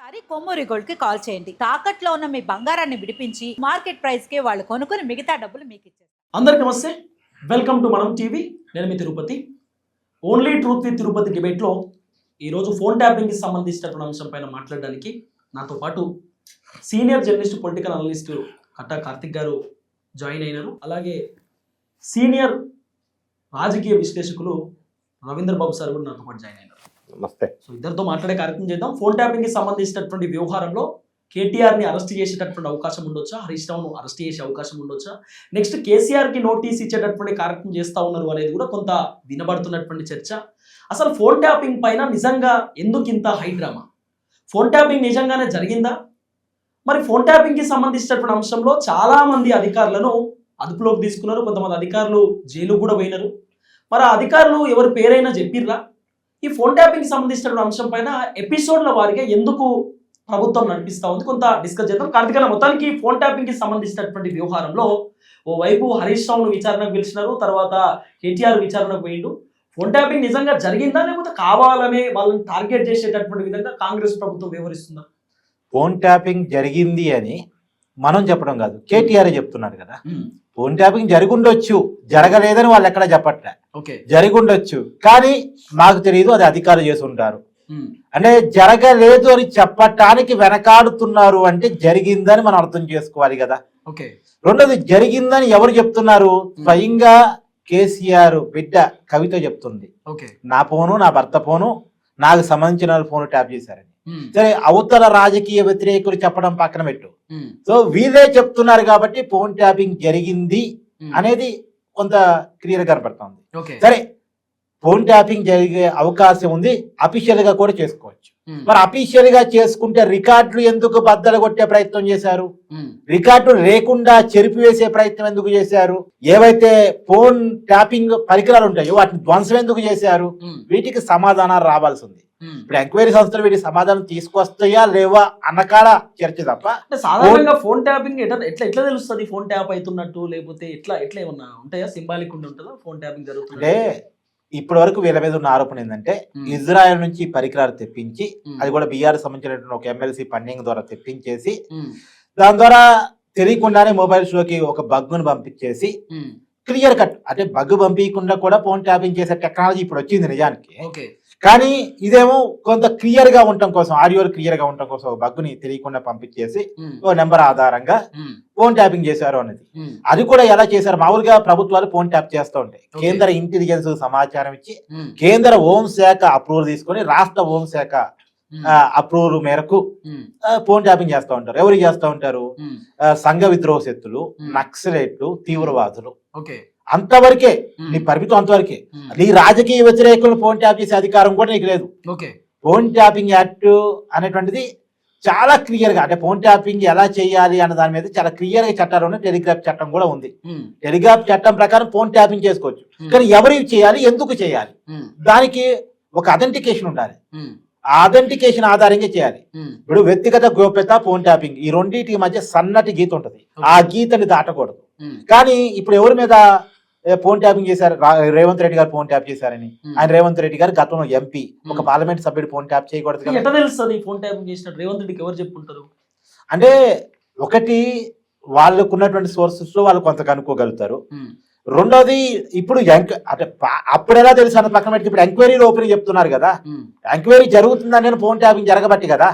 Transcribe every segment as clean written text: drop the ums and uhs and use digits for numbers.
ఒకసారి కొమ్మూరి గోల్డ్ కి కాల్ చేయండి. తాకట్లో ఉన్న మీ బంగారాన్ని విడిపించి మార్కెట్ ప్రైస్ కి వాళ్ళు కొనుక్కుని మిగతా డబ్బులు మీకు ఇచ్చేస్తారు. అందరికీ నమస్తే, వెల్కమ్ టు మనం టీవీ. నేను మీ Tirupati. Only truth with Tirupati డిబేట్లో ఈరోజు ఫోన్ ట్యాపింగ్కి సంబంధించినటువంటి అంశం పైన మాట్లాడడానికి నాతో పాటు సీనియర్ జర్నలిస్ట్, పొలిటికల్ అనలిస్ట్ కట్టా కార్తిక్ గారు జాయిన్ అయినారు. అలాగే సీనియర్ రాజకీయ విశ్లేషకులు రవీంద్ర బాబు సార్ కూడా నాతో పాటు జాయిన్ అయినారు. నమస్తే. సో ఇద్దరితో మాట్లాడే కార్యక్రమం చేద్దాం. ఫోన్ ట్యాపింగ్కి సంబంధించినటువంటి వ్యవహారంలో కేటీఆర్ని అరెస్ట్ చేసేటటువంటి అవకాశం ఉండొచ్చా, హరీష్ రావును అరెస్ట్ చేసే అవకాశం ఉండొచ్చా, నెక్స్ట్ కేసీఆర్కి నోటీస్ ఇచ్చేటటువంటి కార్యక్రమం చేస్తూ ఉన్నారు అనేది కూడా కొంత వినబడుతున్నటువంటి చర్చ. అసలు ఫోన్ ట్యాపింగ్ పైన నిజంగా ఎందుకు ఇంత హై డ్రామా? ఫోన్ ట్యాపింగ్ నిజంగానే జరిగిందా? మరి ఫోన్ ట్యాపింగ్కి సంబంధించినటువంటి అంశంలో చాలామంది అధికారులను అదుపులోకి తీసుకున్నారు. కొంతమంది అధికారులు జైలు కూడా పోయినారు. మరి ఆ అధికారులు ఎవరి పేరైనా చెప్పిర్రా? ఈ ఫోన్ ట్యాపింగ్కి సంబంధించిన అంశం పైన ఎపిసోడ్ల వారిగా ఎందుకు ప్రభుత్వం నడిపిస్తూ ఉంది, కొంత డిస్కస్ చేద్దాం. కార్తికేయ, మొత్తానికి ఫోన్ ట్యాపింగ్కి సంబంధించినటువంటి వ్యవహారంలో ఓవైపు హరీష్ రావును విచారణకు పిలిచినారు, తర్వాత కేటీఆర్ విచారణకు పోయిండు. ఫోన్ ట్యాపింగ్ నిజంగా జరిగిందా, లేకపోతే కావాలనే వాళ్ళని టార్గెట్ చేసేటటువంటి విధంగా కాంగ్రెస్ ప్రభుత్వం వ్యవహరిస్తుందా? ఫోన్ ట్యాపింగ్ జరిగింది అని మనం చెప్పడం కాదు, కేటీఆర్ చెప్తున్నారు కదా. ఫోన్ ట్యాపింగ్ జరిగుండొచ్చు, జరగలేదని వాళ్ళు ఎక్కడ చెప్పట్లే. జరిగుండొచ్చు, కానీ మాకు తెలియదు, అది అధికారులు చేసి ఉంటారు. అంటే జరగలేదు అని చెప్పటానికి వెనకాడుతున్నారు అంటే జరిగిందని మనం అర్థం చేసుకోవాలి కదా. రెండోది, జరిగిందని ఎవరు చెప్తున్నారు? స్వయంగా కేసీఆర్ బిడ్డ కవిత చెప్తుంది. నా ఫోను, నా భర్త ఫోను, నాకు సంబంధించిన ఫోన్ ట్యాప్ చేశారని. సరే, అవతల రాజకీయ వ్యతిరేకులు చెప్పడం పక్కన పెట్టు. సో వీళ్ళే చెప్తున్నారు కాబట్టి ఫోన్ ట్యాపింగ్ జరిగింది అనేది కొంత క్లియర్ కనపడుతుంది. సరే, ఫోన్ ట్యాపింగ్ జరిగే అవకాశం ఉంది, అఫీషియల్ గా కూడా చేసుకోవచ్చు. మరి అఫీషియల్ గా చేసుకుంటే రికార్డులు ఎందుకు బద్దలు కొట్టే ప్రయత్నం చేశారు? రికార్డులు లేకుండా చెరిపివేసే ప్రయత్నం ఎందుకు చేశారు? ఏవైతే ఫోన్ ట్యాపింగ్ పరికరాలు ఉంటాయో వాటిని ధ్వంసం ఎందుకు చేశారు? వీటికి సమాధానాలు రావాల్సి ఉంది. ఇప్పుడు ఎంక్వైరీ సంస్థలు వీటి సమాధానం తీసుకొస్తాయా లేవా అన్నకాడ చర్చ తప్ప. సాధారణంగా ఫోన్ ట్యాపింగ్ ఎట్లా తెలుస్తుంది? ఫోన్ ట్యాప్ అవుతున్నట్టు, లేకపోతే ఎట్లా ఏమన్నా ఉంటాయా? సింబాలిక్ ఉంటుందా ఫోన్ ట్యాపింగ్ జరుగుతుంది? అంటే ఇప్పటి వరకు వీళ్ళ మీద ఉన్న ఆరోపణ ఏంటంటే ఇజ్రాయెల్ నుంచి పరికరాలు తెప్పించి, అది కూడా బీఆర్ సంబంధించినటువంటి ఒక ఎమ్మెల్సీ ఫండింగ్ ద్వారా తెప్పించేసి, దాని ద్వారా తెలియకుండానే మొబైల్స్ లోకి ఒక బగ్గును పంపించేసి క్లియర్ కట్, అంటే బగ్ పంపించకుండా కూడా ఫోన్ ట్యాపింగ్ చేసే టెక్నాలజీ ఇప్పుడు వచ్చింది నిజానికి. కానీ ఇదేమో కొంత క్లియర్ గా ఉండటం కోసం, ఆడియోలు క్లియర్ గా ఉండటం కోసం బగ్గుని తెలియకుండా పంపించేసి ఓ నెంబర్ ఆధారంగా ఫోన్ ట్యాపింగ్ చేశారు అనేది. అది కూడా ఎలా చేశారు? మామూలుగా ప్రభుత్వాలు ఫోన్ ట్యాప్ చేస్తూ ఉంటాయి. కేంద్ర ఇంటెలిజెన్స్ సమాచారం ఇచ్చి కేంద్ర హోంశాఖ అప్రూవల్ తీసుకొని రాష్ట్ర హోంశాఖ అప్రూవల్ మేరకు ఫోన్ ట్యాపింగ్ చేస్తూ ఉంటారు. ఎవరు చేస్తూ ఉంటారు? సంఘ విద్రోహ శక్తులు, నక్సలైట్లు, తీవ్రవాదులు. అంతవరకే నీ పరిమితం, అంతవరకే. నీ రాజకీయ వ్యతిరేకులను ఫోన్ ట్యాప్ చేసే అధికారం కూడా నీకు లేదు. ఫోన్ ట్యాపింగ్ యాక్ట్ అనేటువంటిది చాలా క్లియర్ గా, అంటే ఫోన్ ట్యాపింగ్ ఎలా చేయాలి అన్న దాని మీద చాలా క్లియర్ గా చట్టాలు ఉన్నాయి. టెలిగ్రాఫ్ చట్టం కూడా ఉంది. టెలిగ్రాఫ్ చట్టం ప్రకారం ఫోన్ ట్యాపింగ్ చేసుకోవచ్చు. కానీ ఎవరికి చేయాలి, ఎందుకు చేయాలి, దానికి ఒక అథెంటికేషన్ ఉండాలి. ఆ అథెంటికేషన్ ఆధారంగా చేయాలి. ఇప్పుడు వ్యక్తిగత గోప్యత, ఫోన్ ట్యాపింగ్, ఈ రెండింటి మధ్య సన్నటి గీత ఉంటది. ఆ గీతని దాటకూడదు. కానీ ఇప్పుడు ఎవరి మీద ఫోన్ ట్యాపింగ్ చేశారు? రేవంత్ రెడ్డి గారు ఫోన్ ట్యాప్ చేశారని. ఆయన రేవంత్ రెడ్డి గారు గతంలో ఎంపీ, ఒక పార్లమెంట్ సభ్యుడు ఫోన్ ట్యాప్ చేయకూడదు. ఎట్లా తెలుస్తుంది ఫోన్ ట్యాపింగ్ చేసినట్టు? రేవంత్ రెడ్డికి ఎవరు చెప్పుకుంటారు? అంటే ఒకటి, వాళ్ళకు ఉన్నటువంటి సోర్సెస్ లో వాళ్ళు కొంత కనుక్కోగలుగుతారు. రెండోది, ఇప్పుడు అంటే అప్పుడు ఎలా తెలుసు అన్న పక్కన పెట్టి ఇప్పుడు ఎంక్వైరీలో ఓపెన్ చెప్తున్నారు కదా. ఎంక్వైరీ జరుగుతుందని నేను ఫోన్ ట్యాపింగ్ జరగబట్టి కదా.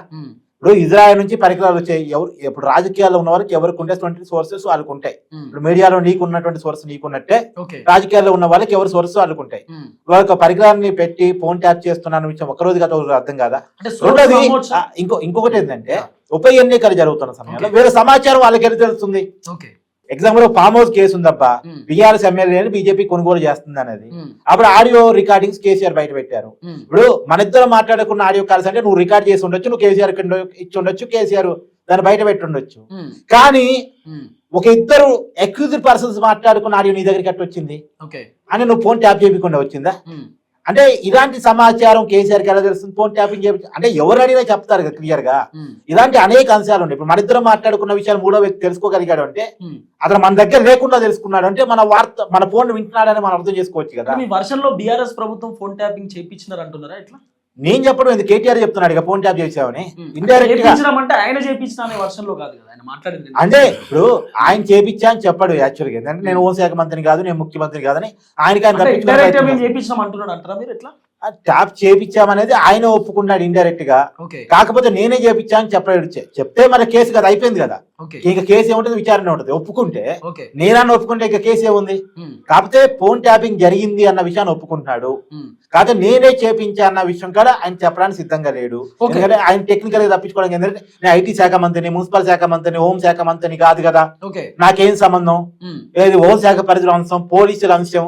ఇప్పుడు ఇజ్రాయెల్ నుంచి పరికరాలు వచ్చాయి. ఇప్పుడు రాజకీయాల్లో ఉన్న వాళ్ళకి ఎవరికి ఉండేటువంటి సోర్సెస్ వాళ్ళకు ఉంటాయి. ఇప్పుడు మీడియాలో నీకు ఉన్నటువంటి సోర్స్ నీకున్నట్టే రాజకీయాల్లో ఉన్న వాళ్ళకి ఎవరి సోర్స్ వాళ్ళకు ఉంటాయి. వాళ్ళకి పరికరాన్ని పెట్టి ఫోన్ ట్యాప్ చేస్తున్నాను విషయం ఒక రోజు కదా అర్థం కాదా. రెండోది, ఇంకొకటి ఏంటంటే ఉప ఎన్నికలు జరుగుతున్న సమయంలో వేరే సమాచారం వాళ్ళకి ఎలా తెలుస్తుంది? ఎగ్జాంపుల్ ఫామ్ హౌస్ కేసు ఉందబ్బా, బీఆర్ఎస్ ఎమ్మెల్యేని బీజేపీ కొనుగోలు చేస్తుంది అనేది. అప్పుడు ఆడియో రికార్డింగ్స్ కేసీఆర్ బయట పెట్టారు. ఇప్పుడు మన ఇద్దరు మాట్లాడుకున్న ఆడియో కాల్స్ అంటే నువ్వు రికార్డ్ చేసి ఉండొచ్చు, నువ్వు కేసీఆర్ ఇచ్చి ఉండొచ్చు, కేసీఆర్ దాన్ని బయట పెట్టి ఉండొచ్చు. కానీ ఒక ఇద్దరు అక్యూజ్డ్ పర్సన్స్ మాట్లాడుకున్న ఆడియో నీ దగ్గరికి ఎట్లా వచ్చింది అని నువ్వు ఫోన్ ట్యాప్ చేయకుండా వచ్చిందా? అంటే ఇలాంటి సమాచారం కేసీఆర్ కి ఎలా తెలుస్తుంది? ఫోన్ ట్యాపింగ్ అంటే ఎవరు అడిగినా చెప్తారు కదా క్లియర్ గా. ఇలాంటి అనేక అంశాలు ఉన్నాయి. ఇప్పుడు మన ఇద్దరం మాట్లాడుకున్న విషయాలు మూడో వ్యక్తి తెలుసుకోగలిగాడు అంటే అతను మన దగ్గర లేకుండా తెలుసుకున్నాడు అంటే మన ఫోన్ వింటున్నాడని మనం అర్థం చేసుకోవచ్చు కదా. మీ వర్షంలో బీఆర్ఎస్ ప్రభుత్వం ఫోన్ ట్యాపింగ్ చేయించినారు అంటున్నారా? ఎట్లా నేను చెప్పడం ఇది కేటీఆర్ చెప్తున్నాడు ఇక ఫోన్ ట్యాప్ చేసామని ఇండైరెక్ట్ గా. చేయించడం అంటే ఆయన చేయించిన అనే వర్షంలో కాదు కదా ఆయన మాట్లాడింది. అంటే ఇప్పుడు ఆయన చేపించా అని చెప్పాడు యాక్చువల్గా. ఎందుకంటే నేను హోంశాఖ మంత్రిని కాదు, నేను ముఖ్యమంత్రి కాదని ఆయనకి ఆయన ఇండైరెక్ట్ గా మేము చేయించినాం అంటున్నాడు అంటారా మీరు ఎట్లా? ట్యాప్ చేపించామనేది ఆయన ఒప్పుకున్నాడు ఇండైరెక్ట్ గా. ఓకే కాకపోతే నేనే చేపించా అని చెప్పాడు. చెప్తే మన కేసు కదా అయిపోయింది కదా. ఓకే ఇక కేసు ఏముంటుంది, విచారణ ఉంటుంది. ఒప్పుకుంటే ఓకే నేనన్నా ఒప్పుకుంటే ఇక కేసు ఏముంది. కాకపోతే ఫోన్ ట్యాపింగ్ జరిగింది అన్న విషయాన్ని ఒప్పుకుంటున్నాడు. కాకపోతే నేనే చేపించా అన్న విషయం కూడా ఆయన చెప్పడానికి సిద్ధంగా లేడు. ఎందుకంటే ఆయన టెక్నికల్ గా తప్పించుకోవడానికి, ఎందుకంటే నేను ఐటీ శాఖ మంత్రిని, మున్సిపల్ శాఖ మంత్రిని, హోం శాఖ మంత్రిని కాదు కదా. నాకేం సంబంధం, ఏది హోం శాఖ పరిధిలో అంశం, పోలీసుల అంశం,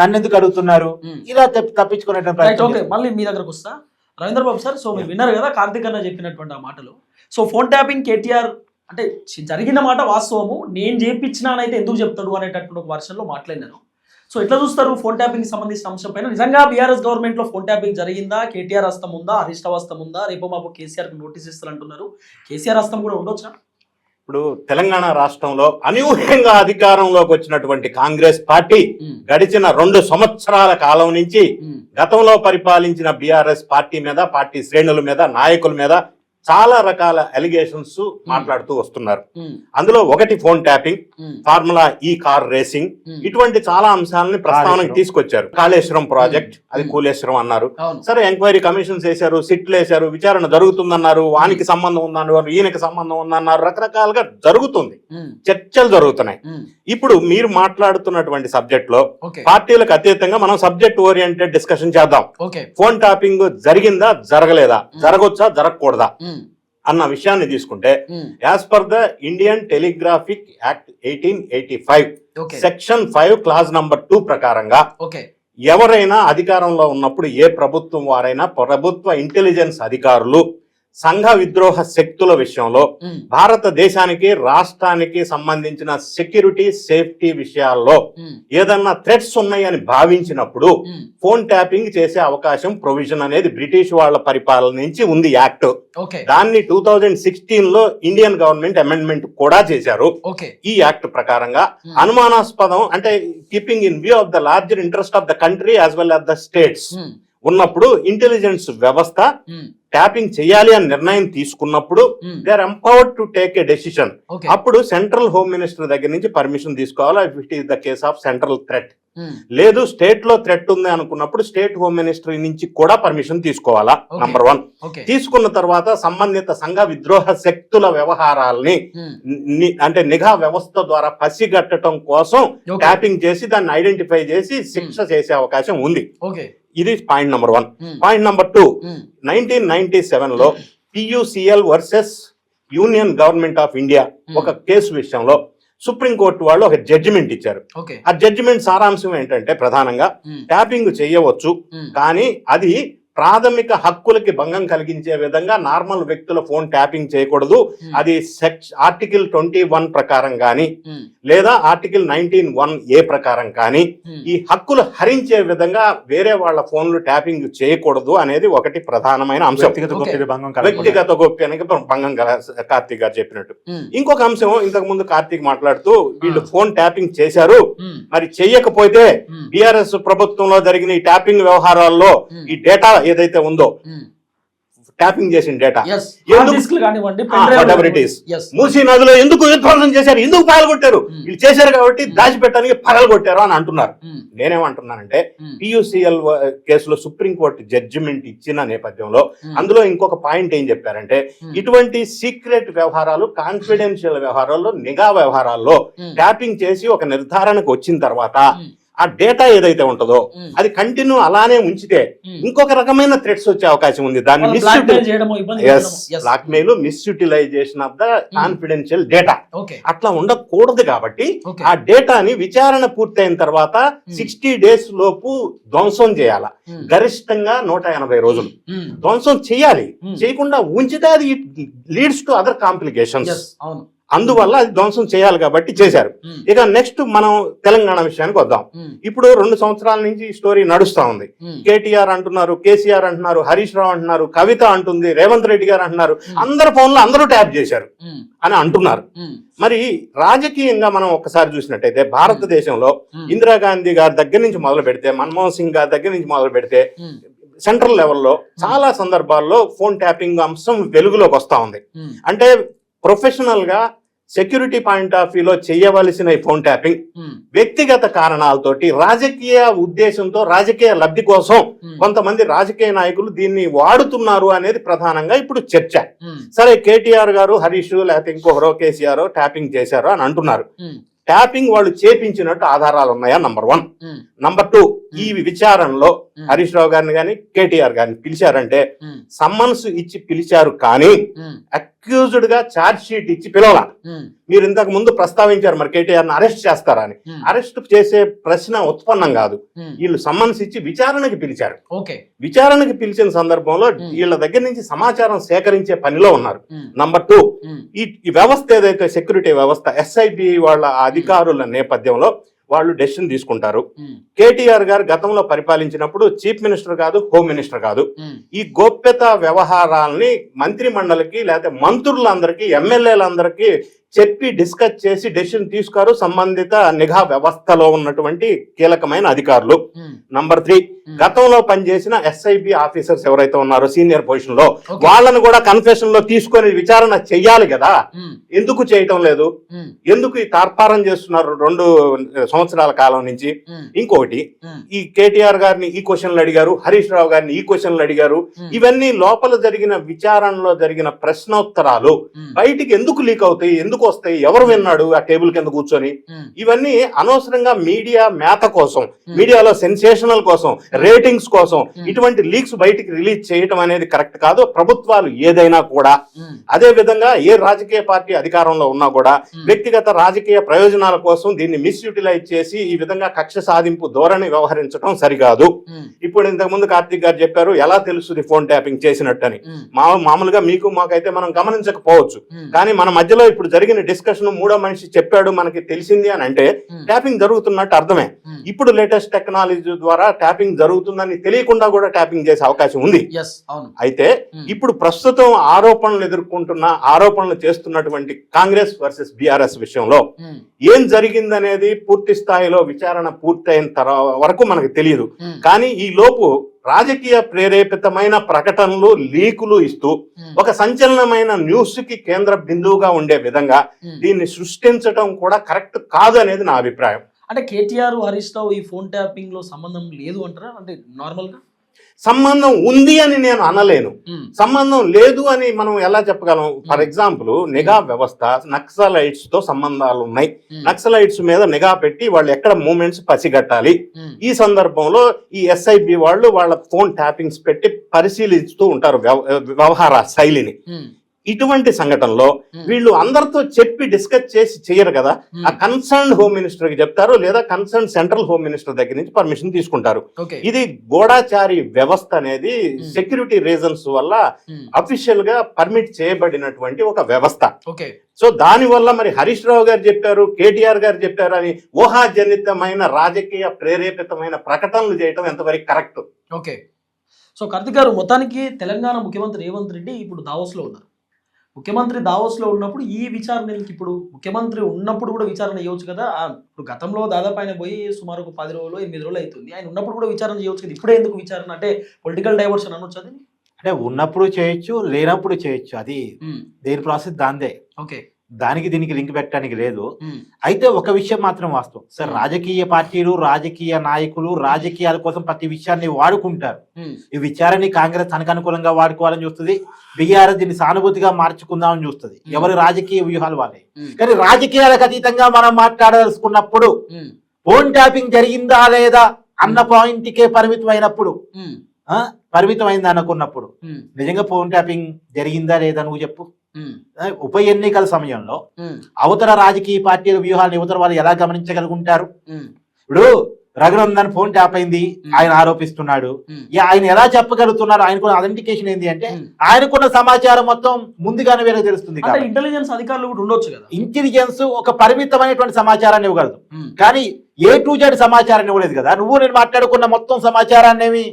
నన్ను ఎందుకు అడుగుతున్నారు, ఇలా తప్పించుకునే ఓకే మళ్ళీ మీ దగ్గరకు వస్తా రవీంద్ర బాబు సార్. సో మీరు విన్నారు కదా కార్తిక్ అన్న చెప్పినటువంటి ఆ మాటలు. సో ఫోన్ ట్యాపింగ్ కేటీఆర్ అంటే జరిగిన మాట వాస్తవము, నేను చేయించినానైతే ఎందుకు చెప్తాడు అనేటటువంటి ఒక వర్షన్లో మాట్లాడినాను. సో ఎట్లా చూస్తారు ఫోన్ ట్యాపింగ్ సంబంధించిన అంశం పైన? నిజంగా బీఆర్ఎస్ గవర్నమెంట్ లో ఫోన్ ట్యాపింగ్ జరిగిందా? కేటీఆర్ హస్తం ఉందా, హరీష్ రావు హస్తం ఉందా? రేపు మాకు కేసీఆర్ కు నోటీస్ ఇస్తారంటున్నారు. కేసీఆర్ హస్తం కూడా ఉండొచ్చా? ఇప్పుడు తెలంగాణ రాష్ట్రంలో అనూహ్యంగా అధికారంలోకి వచ్చినటువంటి కాంగ్రెస్ పార్టీ గడిచిన 2 సంవత్సరాల కాలం నుంచి గతంలో పరిపాలించిన బీఆర్ఎస్ పార్టీ మీద, పార్టీ శ్రేణుల మీద, నాయకుల మీద చాలా రకాల అలిగేషన్స్ మాట్లాడుతూ వస్తున్నారు. అందులో ఒకటి ఫోన్ ట్యాపింగ్, ఫార్ములా ఈ కార్ రేసింగ్, ఇటువంటి చాలా అంశాలని ప్రస్తావనకు తీసుకొచ్చారు. కాళేశ్వరం ప్రాజెక్ట్ అది కూలేశ్వరం అన్నారు. సరే ఎంక్వైరీ కమిషన్స్ వేశారు, సిట్లు వేశారు, విచారణ జరుగుతుందన్నారు, వానికి సంబంధం ఉందన్నారు, ఈయనకి సంబంధం ఉందన్నారు, రకరకాలుగా జరుగుతుంది, చర్చలు జరుగుతున్నాయి. ఇప్పుడు మీరు మాట్లాడుతున్నటువంటి సబ్జెక్ట్ లో పార్టీలకు అతీతంగా మనం సబ్జెక్ట్ ఓరియంటెడ్ డిస్కషన్ చేద్దాం. ఫోన్ ట్యాపింగ్ జరిగిందా, జరగలేదా, జరగొచ్చా, జరగకూడదా అన్న విషయాన్ని తీసుకుంటే as per the Indian telegraphic act 1885 section 5 clause number 2 ప్రకారంగా ఎవరైనా అధికారంలో ఉన్నప్పుడు ఏ ప్రభుత్వం వారైనా ప్రభుత్వ ఇంటెలిజెన్స్ అధికారులు సంఘ విద్రోహ శక్తుల విషయంలో భారతదేశానికి, రాష్ట్రానికి సంబంధించిన సెక్యూరిటీ సేఫ్టీ విషయాల్లో ఏదన్నా థ్రెట్స్ ఉన్నాయని భావించినప్పుడు ఫోన్ ట్యాపింగ్ చేసే అవకాశం ప్రొవిజన్ అనేది బ్రిటిష్ వాళ్ళ పరిపాలన నుంచి ఉంది యాక్ట్. దాన్ని 2016 లో ఇండియన్ గవర్నమెంట్ అమెండ్మెంట్ కూడా చేశారు. ఈ యాక్ట్ ప్రకారంగా అనుమానాస్పదం అంటే keeping in view of the larger interest of the country as well as the states ఉన్నప్పుడు ఇంటెలిజెన్స్ వ్యవస్థ ట్యాపింగ్ చేయాలి అని నిర్ణయం తీసుకున్నప్పుడు they are empowered to take a decision. అప్పుడు సెంట్రల్ హోమ్ మినిస్టర్ దగ్గర నుంచి పర్మిషన్ తీసుకోవాలా if it is the case of central threat. లేదు స్టేట్ లో థ్రెట్ ఉంది అనుకున్నప్పుడు స్టేట్ హోమ్ మినిస్ట్రీ నుంచి కూడా పర్మిషన్ తీసుకోవాలా. నంబర్ 1 తీసుకున్న తర్వాత సంబంధిత సంఘ విద్రోహ శక్తుల వ్యవహారాల్ని అంటే నిఘా వ్యవస్థ ద్వారా పసిగట్టడం కోసం ట్యాపింగ్ చేసి దాన్ని ఐడెంటిఫై చేసి శిక్ష చేసే అవకాశం ఉంది. ఇది పాయింట్ నంబర్ 1. పాయింట్ నంబర్ 2, 1997 లో PUCL versus union government of India ఒక కేసు విషయంలో సుప్రీంకోర్టు వాళ్ళు ఒక జడ్జిమెంట్ ఇచ్చారు. ఆ జడ్జిమెంట్ సారాంశం ఏంటంటే ప్రధానంగా ట్యాపింగ్ చేయవచ్చు, కానీ అది ప్రాథమిక హక్కులకి భంగం కలిగించే విధంగా నార్మల్ వ్యక్తుల ఫోన్ ట్యాపింగ్ చేయకూడదు. అది ఆర్టికల్ 21 ప్రకారం కానీ లేదా ఆర్టికల్ 19(1)A ప్రకారం కానీ ఈ హక్కులు హరించే విధంగా వేరే వాళ్ళ ఫోన్లు ట్యాపింగ్ చేయకూడదు అనేది ఒకటి ప్రధానమైన అంశం. వ్యక్తిగత గోప్యానికి భంగం కార్తీక్ గారు చెప్పినట్టు. ఇంకొక అంశం ఇంతకు ముందు కార్తీక్ మాట్లాడుతూ వీళ్ళు ఫోన్ ట్యాపింగ్ చేశారు, మరి చెయ్యకపోతే బీఆర్ఎస్ ప్రభుత్వంలో జరిగిన ఈ ట్యాపింగ్ వ్యవహారాల్లో ఈ డేటా ఏదైతే ఉందో ట్యాపింగ్ చేసిన డేటా మూసీ నదిలో ఎందుకు విధ్వంసం చేశారు, ఎందుకు పగలగొట్టారు, వీళ్ళు చేశారు కాబట్టి దాచిపెట్టడానికి పగలగొట్టారు అని అంటున్నారు. నేనేమంటున్నానంటే PUCL కేసులో సుప్రీంకోర్టు జడ్జిమెంట్ ఇచ్చిన నేపథ్యంలో అందులో ఇంకొక పాయింట్ ఏం చెప్పారంటే ఇటువంటి సీక్రెట్ వ్యవహారాలు, కాన్ఫిడెన్షియల్ వ్యవహారాల్లో, నిఘా వ్యవహారాల్లో ట్యాపింగ్ చేసి ఒక నిర్ధారణకు వచ్చిన తర్వాత ఆ డేటా ఏదైతే ఉంటుందో అది కంటిన్యూ అలానే ఉంచితే ఇంకొక రకమైన థ్రెట్స్ వచ్చే అవకాశం ఉంది. దాన్ని blackmail, misutilisation of the confidential data అట్లా ఉండకూడదు. కాబట్టి ఆ డేటాని విచారణ పూర్తయిన తర్వాత 60 days లోపు ధ్వంసం చేయాల. గరిష్టంగా 180 రోజులు ధ్వంసం చేయాలి. చేయకుండా ఉంచితే అది లీడ్స్ టు అదర్ కాంప్లికేషన్స్. అందువల్ల అది ధ్వంసం చేయాలి కాబట్టి చేశారు. ఇక నెక్స్ట్ మనం తెలంగాణ విషయానికి వద్దాం. ఇప్పుడు 2 సంవత్సరాల నుంచి ఈ స్టోరీ నడుస్తా ఉంది. కేటీఆర్ అంటున్నారు, కేసీఆర్ అంటున్నారు, హరీష్ రావు అంటున్నారు, కవిత అంటుంది, రేవంత్ రెడ్డి గారు అంటున్నారు, అందరు ఫోన్లు అందరూ ట్యాప్ చేశారు అని అంటున్నారు. మరి రాజకీయంగా మనం ఒక్కసారి చూసినట్టయితే భారతదేశంలో ఇందిరాగాంధీ గారి దగ్గర నుంచి మొదలు పెడితే, మన్మోహన్ సింగ్ గారి దగ్గర నుంచి మొదలు పెడితే సెంట్రల్ లెవెల్లో చాలా సందర్భాల్లో ఫోన్ ట్యాపింగ్ అంశం వెలుగులోకి వస్తా ఉంది. అంటే ప్రొఫెషనల్ గా సెక్యూరిటీ పాయింట్ ఆఫ్ వ్యూలో చేయవలసిన ఈ ఫోన్ ట్యాపింగ్ వ్యక్తిగత కారణాలతోటి రాజకీయ ఉద్దేశంతో రాజకీయ లబ్ధి కోసం కొంతమంది రాజకీయ నాయకులు దీన్ని వాడుతున్నారు అనేది ప్రధానంగా ఇప్పుడు చర్చ. సరే, కేటీఆర్ గారు, హరీష్ లేకపోతే ఇంకొకరో కేసీఆర్ ట్యాపింగ్ చేశారు అని అంటున్నారు. ట్యాపింగ్ వాళ్ళు చేపించినట్టు ఆధారాలు ఉన్నాయా? నంబర్ 1. నంబర్ 2, ఈ విచారణలో హరీష్ రావు గారిని కానీ కేటీఆర్ గారిని పిలిచారంటే సమ్మన్స్ ఇచ్చి పిలిచారు, కానీ అక్యూజ్డ్ గా ఛార్జ్ షీట్ ఇచ్చి పిలవాల. మీరు ఇంతకు ముందు ప్రస్తావించారు మరి కేటీఆర్ ని అరెస్ట్ చేస్తారని. అరెస్ట్ చేసే ప్రశ్న ఉత్పన్నం కాదు. వీళ్ళు సమ్మన్స్ ఇచ్చి విచారణకి పిలిచారు. విచారణకి పిలిచిన సందర్భంలో వీళ్ళ దగ్గర నుంచి సమాచారం సేకరించే పనిలో ఉన్నారు. నంబర్ 2, ఈ వ్యవస్థ ఏదైతే సెక్యూరిటీ వ్యవస్థ ఎస్ఐబి వాళ్ళ అధికారుల నేపథ్యంలో వాళ్ళు డెసిషన్ తీసుకుంటారు. కేటీఆర్ గారు గతంలో పరిపాలించినప్పుడు చీఫ్ మినిస్టర్ కాదు, హోమ్ మినిస్టర్ కాదు. ఈ గోప్యత వ్యవహారాలని మంత్రి మండలికి లేకపోతే మంత్రులందరికీ, ఎమ్మెల్యేలందరికీ చెప్పి డిస్కస్ చేసి డెసిషన్ తీసుకారు సంబంధిత నిఘా వ్యవస్థలో ఉన్నటువంటి కీలకమైన అధికారులు. నంబర్ 3, గతంలో పనిచేసిన ఎస్ఐబి ఆఫీసర్స్ ఎవరైతే ఉన్నారో సీనియర్ పొజిషన్ లో, వాళ్ళను కూడా కన్ఫెషన్ లో తీసుకొని విచారణ చెయ్యాలి కదా. ఎందుకు చేయటం లేదు? ఎందుకు ఈ తార్పారం చేస్తున్నారు 2 సంవత్సరాల కాలం నుంచి? ఇంకొకటి, ఈ కేటీఆర్ గారిని ఈ క్వశ్చన్లు అడిగారు, హరీష్ రావు గారిని ఈ క్వశ్చన్లు అడిగారు. ఇవన్నీ లోపల జరిగిన విచారణలో జరిగిన ప్రశ్నోత్తరాలు బయటికి ఎందుకు లీక్ అవుతాయి, ఎందుకు వస్తాయి, ఎవరు విన్నాడు ఆ టేబుల్ కింద కూర్చొని? ఇవన్నీ అనవసరంగా మీడియా మేత కోసం, మీడియాలో సెన్సేషనల్ కోసం, రేటింగ్స్ కోసం ఇటువంటి లీక్స్ బయటికి రిలీజ్ చేయటం అనేది కరెక్ట్ కాదు. ప్రభుత్వాలు ఏదైనా కూడా అదే విధంగా ఏ రాజకీయ పార్టీ అధికారంలో ఉన్నా కూడా వ్యక్తిగత రాజకీయ ప్రయోజనాల కోసం దీన్ని మిస్యూటిలైజ్ చేసి ఈ విధంగా కక్ష సాధింపు ధోరణి వ్యవహరించడం సరికాదు. ఇప్పుడు ఇంతకుముందు కార్తీక్ గారు చెప్పారు ఎలా తెలుస్తుంది ఫోన్ ట్యాపింగ్ చేసినట్టని. మామూలుగా మీకు మాకైతే మనం గమనించకపోవచ్చు, కానీ మన మధ్యలో ఇప్పుడు జరిగిన డిస్కషన్ 3వ మనిషి చెప్పాడు మనకి తెలిసింది అని అంటే ట్యాపింగ్ జరుగుతున్నట్టు అర్థమే. ఇప్పుడు లేటెస్ట్ టెక్నాలజీ ద్వారా ట్యాపింగ్ జరుగుతుందని తెలియకుండా కూడా ట్యాపింగ్ చేసే అవకాశం ఉంది. అయితే ఇప్పుడు ప్రస్తుతం ఆరోపణలు చేస్తున్నటువంటి కాంగ్రెస్ వర్సెస్ బీఆర్ఎస్ విషయంలో ఏం జరిగిందనేది పూర్తి స్థాయిలో విచారణ పూర్తయిన వరకు మనకు తెలియదు. కానీ ఈ లోపు రాజకీయ ప్రేరేపితమైన ప్రకటనలు, లీకులు ఇస్తూ ఒక సంచలనమైన న్యూస్ కి కేంద్ర బిందువుగా ఉండే విధంగా దీన్ని సృష్టించడం కూడా కరెక్ట్ కాదు అనేది నా అభిప్రాయం. అంటే కేటీఆర్, హరీష్ రావు ఈ ఫోన్ ట్యాపింగ్ లో సంబంధం లేదు అంటారా? అంటే నార్మల్ గా సంబంధం ఉంది అని నేను అనలేను, సంబంధం లేదు అని మనం ఎలా చెప్పగలం? ఫర్ ఎగ్జాంపుల్, నిఘా వ్యవస్థ నక్సలైట్స్ తో సంబంధాలు ఉన్నాయి. నక్సలైట్స్ మీద నిఘా పెట్టి వాళ్ళు ఎక్కడ మూమెంట్స్ పసిగట్టాలి. ఈ సందర్భంలో ఈ ఎస్ఐబి వాళ్ళు వాళ్ళ ఫోన్ ట్యాపింగ్స్ పెట్టి పరిశీలిస్తూ ఉంటారు వ్యవహార శైలిని. ఇటువంటి సంఘటనలో వీళ్ళు అందరితో చెప్పి డిస్కస్ చేసి చేయరు కదా. ఆ కన్సర్న్ హోమ్ మినిస్టర్ కి చెప్తారు, లేదా కన్సర్న్ సెంట్రల్ హోమ్ మినిస్టర్ దగ్గర నుంచి పర్మిషన్ తీసుకుంటారు. ఇది గూఢాచారి వ్యవస్థ అనేది సెక్యూరిటీ రీజన్స్ వల్ల అఫీషియల్ గా పర్మిట్ చేయబడినటువంటి ఒక వ్యవస్థ. సో దాని వల్ల మరి హరీష్ రావు గారు చెప్పారు, కేటీఆర్ గారు చెప్పారు అని ఊహాజనితమైన రాజకీయ ప్రేరేపితమైన ప్రకటనలు చేయటం ఎంతవరకు కరెక్ట్? సో కార్తిక్ గారు, మొత్తానికి తెలంగాణ ముఖ్యమంత్రి రేవంత్ రెడ్డి ఇప్పుడు దావోస్ లో ఉన్నారు. ముఖ్యమంత్రి దావోస్ లో ఉన్నప్పుడు ఈ విచారణ, ఇప్పుడు ముఖ్యమంత్రి ఉన్నప్పుడు కూడా విచారణ చేయవచ్చు కదా. ఇప్పుడు గతంలో దాదాపు ఆయన పోయి సుమారు 10 రోజులు 8 రోజులు అవుతుంది. ఆయన ఉన్నప్పుడు కూడా విచారణ చేయవచ్చు కదా. ఇప్పుడే ఎందుకు విచారణ? అంటే పొలిటికల్ డైవర్షన్ అనొచ్చు అది. అంటే ఉన్నప్పుడు చేయొచ్చు, లేనప్పుడు చేయొచ్చు. అది దేని ప్రాసెస్ దాందే. దానికి దీనికి లింక్ పెట్టడానికి లేదు. అయితే ఒక విషయం మాత్రం వాస్తవం సార్, రాజకీయ పార్టీలు, రాజకీయ నాయకులు రాజకీయాల కోసం ప్రతి విషయాన్ని వాడుకుంటారు. ఈ విచారాన్ని కాంగ్రెస్ తనకు అనుకూలంగా వాడుకోవాలని చూస్తుంది, బీఆర్ఎస్ దీన్ని సానుభూతిగా మార్చుకుందామని చూస్తుంది. ఎవరి రాజకీయ వ్యూహాలు వాళ్ళే. కానీ రాజకీయాలకు అతీతంగా మనం మాట్లాడదలుచుకున్నప్పుడు ఫోన్ ట్యాపింగ్ జరిగిందా లేదా అన్న పాయింట్కే పరిమితమైంది అనుకున్నప్పుడు నిజంగా ఫోన్ ట్యాపింగ్ జరిగిందా లేదా నువ్వు చెప్పు. ఉప ఎన్నికల సమయంలో అవతల రాజకీయ పార్టీల వ్యూహాలను యువతల వాళ్ళు ఎలా గమనించగలుగుంటారు? ఇప్పుడు రఘునందన్ ఫోన్ ట్యాప్ అయింది ఆయన ఆరోపిస్తున్నాడు. ఆయన ఎలా చెప్పగలుగుతున్నారు? ఆయనకున్న ఐడెంటిఫికేషన్ ఏంటి అంటే ఆయనకున్న సమాచారం మొత్తం ముందుగానే వేరే తెలుస్తుంది. ఇంటెలిజెన్స్ అధికారులు కూడా ఉండొచ్చు కదా. ఇంటెలిజెన్స్ ఒక పరిమితమైనటువంటి సమాచారాన్ని ఇవ్వగలదు, కానీ A to Z సమాచారాన్ని ఇవ్వలేదు కదా. నువ్వు నేను మాట్లాడుకున్న మొత్తం సమాచారాన్ని ఏమి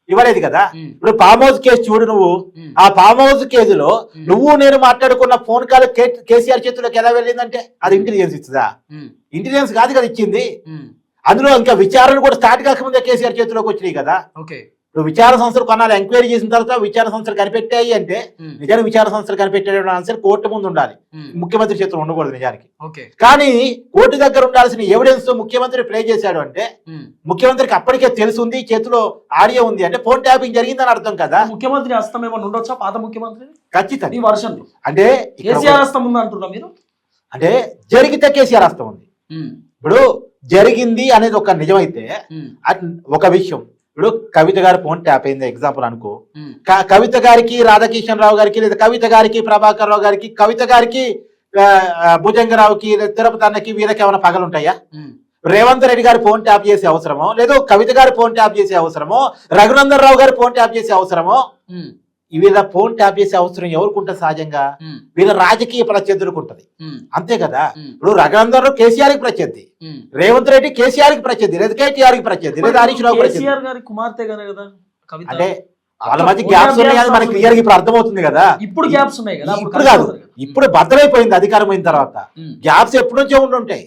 ఇవ్వలేదు కదా. ఇప్పుడు ఫామ్ హౌస్ కేసు చూడు, నువ్వు ఆ ఫామ్ హౌస్ కేసులో నువ్వు నేను మాట్లాడుకున్న ఫోన్ కాల్ కేసీఆర్ చేతుల్లోకి ఎలా వెళ్ళిందంటే అది ఇంటెలిజెన్స్ ఇస్తుందా? ఇంటెలిజెన్స్ కాదు కదా ఇచ్చింది. అందులో ఇంకా విచారణ కూడా స్టార్ట్ కాకముందే కేసీఆర్ చేతిలోకి వచ్చినాయి కదా. ఇప్పుడు విచార సంస్థలు కొన్నాళ్ళు ఎంక్వైరీ చేసిన తర్వాత విచార సంస్థలు కనిపెట్టాయి అంటే నిజానికి విచార సంస్థలు కనిపెట్టే ఆన్సర్ కోర్టు ముందు ఉండాలి, ముఖ్యమంత్రి చేతులు ఉండకూడదు నిజానికి. కానీ కోర్టు దగ్గర ఉండాల్సిన ఎవిడెన్స్ తో ముఖ్యమంత్రి ప్లే చేశాడు అంటే ముఖ్యమంత్రికి అప్పటికే తెలుసుంది, చేతిలో ఆడియో ఉంది అంటే ఫోన్ ట్యాపింగ్ జరిగిందని అర్థం కదా. ముఖ్యమంత్రి హస్తం ఏమైనా ఉండొచ్చా పాత ముఖ్యమంత్రి? ఖచ్చితంగా ఈ వర్షన్లో అంటే కేసీఆర్ హస్తం ఉంది అంటున్నా మీరు? అంటే జరిగితే కేసీఆర్ హస్తం ఉంది. ఇప్పుడు జరిగింది అనేది ఒక నిజమైతే ఒక విషయం, ఇప్పుడు కవిత గారి ఫోన్ ట్యాప్ అయింది ఎగ్జాంపుల్ అనుకో, కవిత గారికి రాధాకిషన్ రావు గారికి లేదా కవిత గారికి ప్రభాకర్ రావు గారికి కవిత గారికి భుజంగరావుకి తిరుపతి అన్నకి వీళ్ళకి ఏమైనా పగలుంటాయా? రేవంత్ రెడ్డి గారి ఫోన్ ట్యాప్ చేసే అవసరమో, లేదు కవిత గారి ఫోన్ ట్యాప్ చేసే అవసరమో, రఘునందన్ రావు గారి ఫోన్ ట్యాప్ చేసే అవసరమో, వీళ్ళ ఫోన్ ట్యాప్ చేసే అవసరం ఎవరికి ఉంటుంది? సహజంగా వీళ్ళ రాజకీయ ప్రత్యర్థులకు ఉంటది, అంతే కదా. ఇప్పుడు రఘునందన్ రావు కేసీఆర్ కి ప్రత్యర్థి, రేవంత్ రెడ్డి కేసీఆర్ కి ప్రత్యర్థి, లేదా కేటీఆర్ కి ప్రత్యర్థి, లేదా హరీష్ రావు ప్రత్యర్థి. గారి కుమార్తె కదా కవిత. అంటే వాళ్ళ మధ్య గ్యాప్స్ ఉన్నాయి కానీ మనకి క్లియర్ గా ఇప్పుడు అర్థమవుతుంది కదా. ఇప్పుడు గ్యాప్స్ ఉన్నాయి కదా, ఇప్పుడు కాదు, ఇప్పుడు బద్దలైపోయింది అధికారం అయిన తర్వాత. గ్యాప్స్ ఎప్పటి నుంచే ఉండుంటాయి,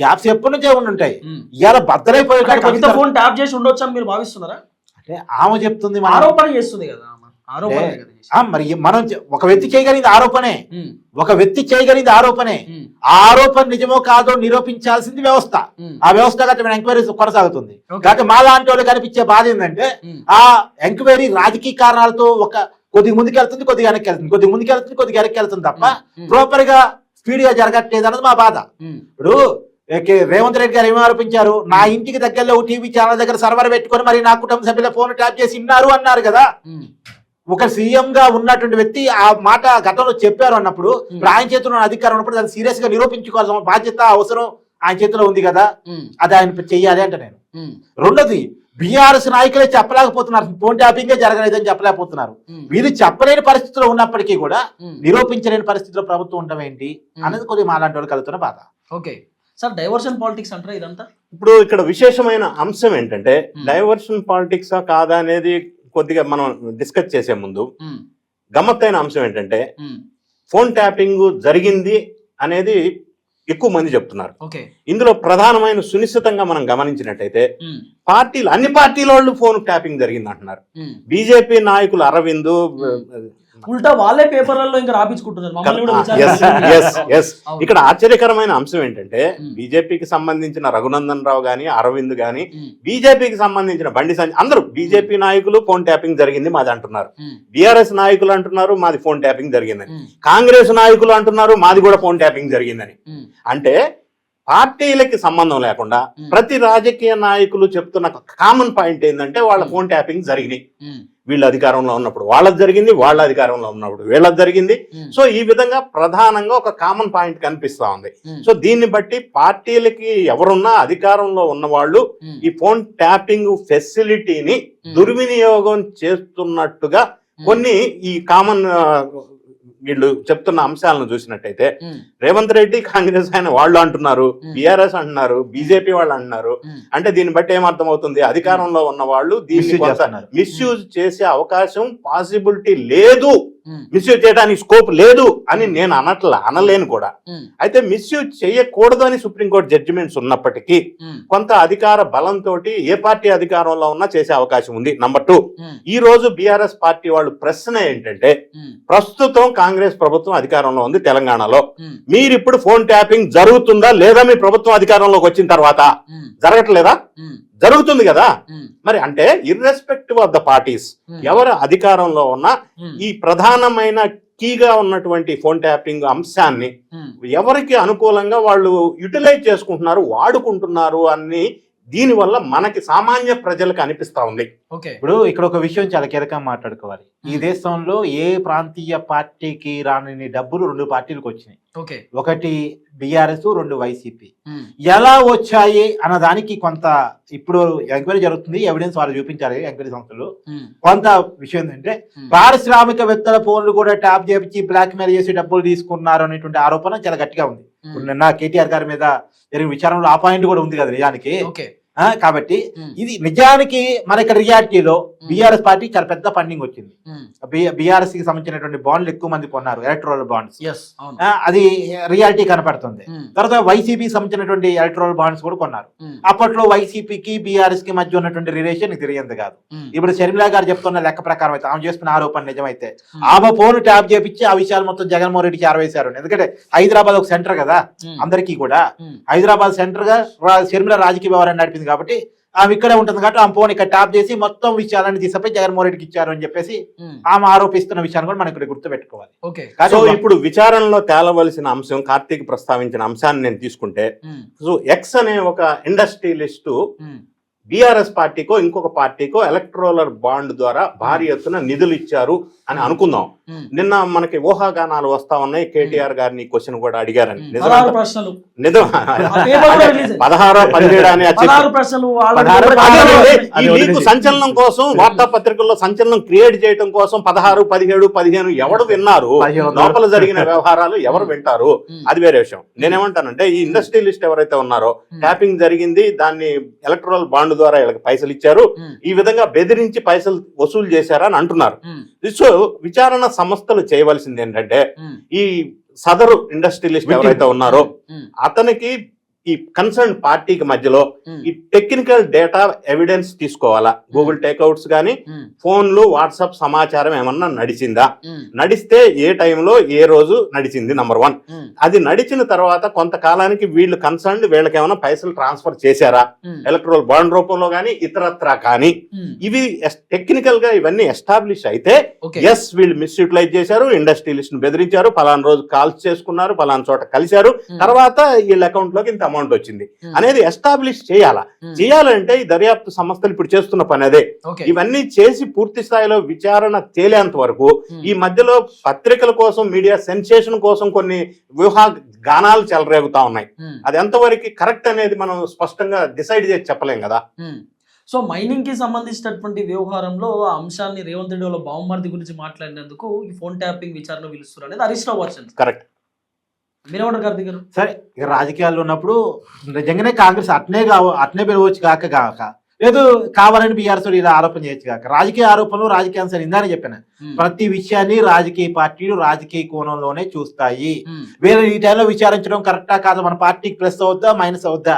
గ్యాప్స్ ఎప్పటి నుంచే ఉండుంటాయి. ఇవాళ బద్దలైపోయి కవిత ఫోన్ ట్యాప్ చేసి ఉండొచ్చు అని మీరు భావిస్తున్నారా? అంటే ఆమె చెప్తుంది, ఆరోపణ చేస్తుంది కదా. మరి మనం ఒక వ్యక్తి చేయగలిగింది ఆరోపణే, ఒక వ్యక్తి చేయగలిగింది ఆరోపణే. ఆ ఆరోపణ నిజమో కాదో నిరూపించాల్సింది వ్యవస్థ, ఆ వ్యవస్థ ఎంక్వైరీ కొనసాగుతుంది. కాబట్టి మా లాంటి వాళ్ళు కనిపించే బాధ ఏంటంటే ఆ ఎంక్వైరీ రాజకీయ కారణాలతో కొద్దిగా ముందుకెళ్తుంది, కొద్దిగా వెనక్కి వెళ్తుంది, కొద్దిగా ముందుకెళ్తుంది, కొద్దిగా వెనక్కి వెళ్తుంది తప్ప ప్రాపర్ గా స్పీడ్ గా జరగట్లేదు అన్నది మా బాధ. ఇప్పుడు రేవంత్ రెడ్డి గారు ఏమి ఆరోపించారు? నా ఇంటికి దగ్గరలో టీవీ ఛానల్ దగ్గర సర్వర్ పెట్టుకొని మరి నా కుటుంబ సభ్యుల ఫోన్ ట్యాప్ చేసి ఇన్నారు అన్నారు కదా. ఒక సీఎం గా ఉన్నటువంటి వ్యక్తి ఆ మాట గతంలో చెప్పారు అన్నప్పుడు ఆయన చేతిలో అధికారం ఉన్నప్పుడు దాన్ని సీరియస్ గా నిరూపించుకోవాల్సిన బాధ్యత అవసరం ఆయన చేతిలో ఉంది కదా, అది ఆయన చెయ్యాలి అంటే నేను. రెండోది, బీఆర్ఎస్ నాయకులే చెప్పలేకపోతున్నారు, ఫోన్ ట్యాపింగే జరగలేదని చెప్పలేకపోతున్నారు. వీళ్ళు చెప్పలేని పరిస్థితిలో ఉన్నప్పటికీ కూడా నిరూపించలేని పరిస్థితిలో ప్రభుత్వం ఉండడం ఏంటి అనేది కొద్దిగా మాలాంటి వాళ్ళు కలుగుతున్న బాధ. ఓకే సార్, డైవర్షన్ పాలిటిక్స్ అంటారా ఇదంతా? ఇప్పుడు ఇక్కడ విశేషమైన అంశం ఏంటంటే డైవర్షన్ పాలిటిక్సా కాదా అనేది కొద్దిగా మనం డిస్కస్ చేసే ముందు గమ్మత్తైన అంశం ఏంటంటే ఫోన్ ట్యాపింగ్ జరిగింది అనేది ఎక్కువ మంది చెప్తున్నారు. ఇందులో ప్రధానమైన సునిశ్చితంగా మనం గమనించినట్టయితే అన్ని పార్టీల వాళ్ళు ఫోన్ ట్యాపింగ్ జరిగింది అంటున్నారు. బీజేపీ నాయకులు అరవింద్ ఉల్టా వాళ్ళే పేపర్లలో ఇంకా రాపించుకుంటున్నారు. ఇక్కడ ఆశ్చర్యకరమైన అంశం ఏంటంటే బీజేపీకి సంబంధించిన రఘునందన్ రావు గాని అరవింద్ గాని బీజేపీకి సంబంధించిన బండి సంజయ్ అందరూ బీజేపీ నాయకులు ఫోన్ ట్యాపింగ్ జరిగింది మాది అంటున్నారు, బీఆర్ఎస్ నాయకులు అంటున్నారు మాది ఫోన్ ట్యాపింగ్ జరిగిందని, కాంగ్రెస్ నాయకులు అంటున్నారు మాది కూడా ఫోన్ ట్యాపింగ్ జరిగిందని. అంటే పార్టీలకి సంబంధం లేకుండా ప్రతి రాజకీయ నాయకులు చెప్తున్న కామన్ పాయింట్ ఏంటంటే వాళ్ళ ఫోన్ ట్యాపింగ్ జరిగినాయి. వీళ్ళ అధికారంలో ఉన్నప్పుడు వాళ్ళది జరిగింది, వాళ్ళ అధికారంలో ఉన్నప్పుడు వీళ్ళది జరిగింది. సో ఈ విధంగా ప్రధానంగా ఒక కామన్ పాయింట్ కనిపిస్తా ఉంది. సో దీన్ని బట్టి పార్టీలకి ఎవరున్నా అధికారంలో ఉన్న వాళ్ళు ఈ ఫోన్ ట్యాపింగ్ ఫెసిలిటీని దుర్వినియోగం చేస్తున్నట్టుగా కొన్ని ఈ కామన్ వీళ్ళు చెప్తున్న అంశాలను చూసినట్టయితే రేవంత్ రెడ్డి కాంగ్రెస్ ఆయన వాళ్ళు అంటున్నారు, బీఆర్ఎస్ అంటున్నారు, బీజేపీ వాళ్ళు అంటున్నారు. అంటే దీన్ని బట్టి ఏమర్థం అవుతుంది? అధికారంలో ఉన్న వాళ్ళు దీన్ని మిస్యూజ్ చేసే అవకాశం పాసిబిలిటీ లేదు, మిస్యూజ్ చేయడానికి స్కోప్ లేదు అని నేను అనలేను కూడా. అయితే మిస్యూజ్ చేయకూడదు అని సుప్రీంకోర్టు జడ్జిమెంట్స్ ఉన్నప్పటికీ కొంత అధికార బలంతో ఏ పార్టీ అధికారంలో ఉన్నా చేసే అవకాశం ఉంది. నంబర్ 2, ఈ రోజు బీఆర్ఎస్ పార్టీ వాళ్ళు ప్రశ్న ఏంటంటే ప్రస్తుతం కాంగ్రెస్ ప్రభుత్వం అధికారంలో ఉంది తెలంగాణలో, మీరు ఇప్పుడు ఫోన్ ట్యాపింగ్ జరుగుతుందా లేదా మీ ప్రభుత్వం అధికారంలోకి వచ్చిన తర్వాత? జరగట్లేదా? జరుగుతుంది కదా. మరి అంటే ఇర్రెస్పెక్టివ్ ఆఫ్ ద పార్టీస్ ఎవరు అధికారంలో ఉన్నా ఈ ప్రధానమైన కీగా ఉన్నటువంటి ఫోన్ ట్యాపింగ్ అంశాన్ని ఎవరికి అనుకూలంగా వాళ్ళు యూటిలైజ్ చేసుకుంటున్నారు, వాడుకుంటున్నారు అని దీనివల్ల మనకి సామాన్య ప్రజలకు అనిపిస్తా ఉంది. ఇప్పుడు ఇక్కడ ఒక విషయం చాలా కీలకంగా మాట్లాడుకోవాలి. ఈ దేశంలో ఏ ప్రాంతీయ పార్టీకి రాని డబ్బులు 2 పార్టీలకు వచ్చినాయి. ఒకటి బీఆర్ఎస్, 2 వైసీపీ. ఎలా వచ్చాయి అన్న దానికి కొంత ఇప్పుడు ఎంక్వైరీ జరుగుతుంది, ఎవిడెన్స్ వాళ్ళు చూపించాలి ఎంక్వైరీ సంస్థలు. కొంత విషయం ఏంటంటే పారిశ్రామికవేత్తల ఫోన్లు కూడా ట్యాప్ చేపించి బ్లాక్ మెయిల్ చేసి డబ్బులు తీసుకున్నారు అనేటువంటి ఆరోపణ చాలా గట్టిగా ఉంది. నిన్న కేటీఆర్ గారి మీద జరిగిన విచారణలో ఆ పాయింట్ కూడా ఉంది కదా నిజానికి. కాబట్టి ఇది నిజానికి మన ఇక్కడ రియాలిటీలో బీఆర్ఎస్ పార్టీ చాలా పెద్ద ఫండింగ్ వచ్చింది. బీఆర్ఎస్ కి సంబంధించినటువంటి బాండ్లు ఎక్కువ మంది కొన్నారు, ఎలక్ట్రల్ బాండ్స్. అది రియాలిటీ కనపడుతుంది. తర్వాత వైసీపీకి సంబంధించినటువంటి ఎలక్ట్రల్ బాండ్స్ కూడా కొన్నారు. అప్పట్లో వైసీపీకి బీఆర్ఎస్ కి మధ్య ఉన్నటువంటి రిలేషన్ తెలియంది కాదు. ఇప్పుడు షర్మిలా గారు చెప్తున్న లెక్క ప్రకారం అయితే, ఆమె చేస్తున్న ఆరోపణ నిజమైతే, ఆమె ఫోన్ ట్యాప్ చేపించి ఆ విషయాలు మొత్తం జగన్మోహన్ రెడ్డికి చేరవేశారు. ఎందుకంటే హైదరాబాద్ ఒక సెంటర్ కదా అందరికీ కూడా, హైదరాబాద్ సెంటర్ గా షర్మిల రాజకీయ వ్యవహారాన్ని నడిపింది కాబట్టి ఆమె ఇక్కడే ఉంటుంది కాబట్టి ఆమె ఫోన్ ఇక్కడ ట్యాప్ చేసి మొత్తం విషయాలను తీసుకుపోయి జగన్మోహన్ రెడ్డికి ఇచ్చారు అని చెప్పేసి ఆమె ఆరోపిస్తున్న విషయాన్ని కూడా మనం ఇక్కడ గుర్తు పెట్టుకోవాలి. సో ఇప్పుడు విచారణలో తేలవలసిన అంశం, కార్తీక్ ప్రస్తావించిన అంశాన్ని నేను తీసుకుంటే, సో ఎక్స్ అనే ఒక ఇండస్ట్రియలిస్టు బీఆర్ఎస్ పార్టీకో ఇంకొక పార్టీకో ఎలక్ట్రోలర్ బాండ్ ద్వారా భారీ ఎత్తున నిధులు ఇచ్చారు అని అనుకుందాం. నిన్న మనకి ఊహాగానాలు వస్తా ఉన్నాయి. కేటీఆర్ గారిని క్వశ్చన్ కూడా అడిగారని, 16 నిజం 16 17 అని ఈ లీక్ సంచలనం కోసం వార్తాపత్రికల్లో సంచలనం క్రియేట్ చేయడం కోసం 16 17 15 ఎవడు విన్నారు? లోపల జరిగిన వ్యవహారాలు ఎవరు వింటారు? అది వేరే విషయం. నేనేమంటానంటే ఈ ఇండస్ట్రియలిస్ట్ ఎవరైతే ఉన్నారో, ట్యాపింగ్ జరిగింది, దాన్ని ఎలక్ట్రల్ బాండ్ ద్వారా వీళ్ళకి పైసలు ఇచ్చారు, ఈ విధంగా బెదిరించి పైసలు వసూలు చేశారని అంటున్నారు. సో విచారణ సంస్థలు చేయవలసింది ఏంటంటే, ఈ సదరు ఇండస్ట్రియలిస్ట్ ఎవరైతే ఉన్నారో అతనికి ఈ కన్సర్న్ పార్టీకి మధ్యలో ఈ టెక్నికల్ డేటా ఎవిడెన్స్ తీసుకోవాలా. గూగుల్ టేక్అవుట్స్ గానీ, ఫోన్లు, వాట్సాప్ సమాచారం ఏమన్నా నడిచిందా, నడిస్తే ఏ టైంలో ఏ రోజు నడిచింది, నంబర్ 1. అది నడిచిన తర్వాత కొంతకాలానికి వీళ్ళు కన్సర్న్ వీళ్ళకి ఏమైనా పైసలు ట్రాన్స్ఫర్ చేశారా, ఎలక్ట్రల్ బాండ్ రూపంలో గానీ ఇతరత్రా కానీ, ఇవి టెక్నికల్ గా ఇవన్నీ ఎస్టాబ్లిష్ అయితే ఎస్ వీళ్ళు మిస్యూటిలైజ్ చేశారు, ఇండస్ట్రియలిస్ట్ ని బెదిరించారు, పలానా రోజు కాల్స్ చేసుకున్నారు, పలానా చోట కలిశారు, తర్వాత వీళ్ళ అకౌంట్ లోకి ఇంత అమౌంట్ వచ్చింది అనేది ఎస్టాబ్లిష్ చేయాలంటే ఈ దర్యాప్తు సంస్థలు ఇప్పుడు చేస్తున్న పని అదే. ఇవన్నీ చేసి పూర్తి స్థాయిలో విచారణ తేలేంత వరకు ఈ మధ్యలో పత్రికల కోసం, మీడియా సెన్సేషన్ కోసం కొన్ని గానాలు చెలరేగుతా ఉన్నాయి. అది ఎంతవరకు కరెక్ట్ అనేది మనం స్పష్టంగా డిసైడ్ చేసి చెప్పలేం కదా. సో మైనింగ్ కి సంబంధించినటువంటి వ్యవహారంలో ఆ అంశాన్ని రేవంత్ రెడ్డి వాళ్ళ బావమరిది గురించి మాట్లాడినందుకు ఈ ఫోన్ ట్యాపింగ్ విచారణ పిలుస్తారు అనేది హరీష్ రావు వర్షన్. కరెక్ట్. మీరేమంటారు కార్తీక్ గారు? సరే, ఇక రాజకీయాల్లో ఉన్నప్పుడు నిజంగానే కాంగ్రెస్ అట్నే పెరగవచ్చు కాక లేదు కావాలని బీఆర్ఎస్ ఇలా ఆరోపణ చేయొచ్చు కాక. రాజకీయ ఆరోపణలు, రాజకీయ అంశాలు ఇందానే చెప్పాను, ప్రతి విషయాన్ని రాజకీయ పార్టీలు రాజకీయ కోణంలోనే చూస్తాయి. వేరే ఈ టైంలో విచారించడం కరెక్టా కాదు, మన పార్టీకి ప్లస్ అవుద్దా మైనస్ అవుద్దా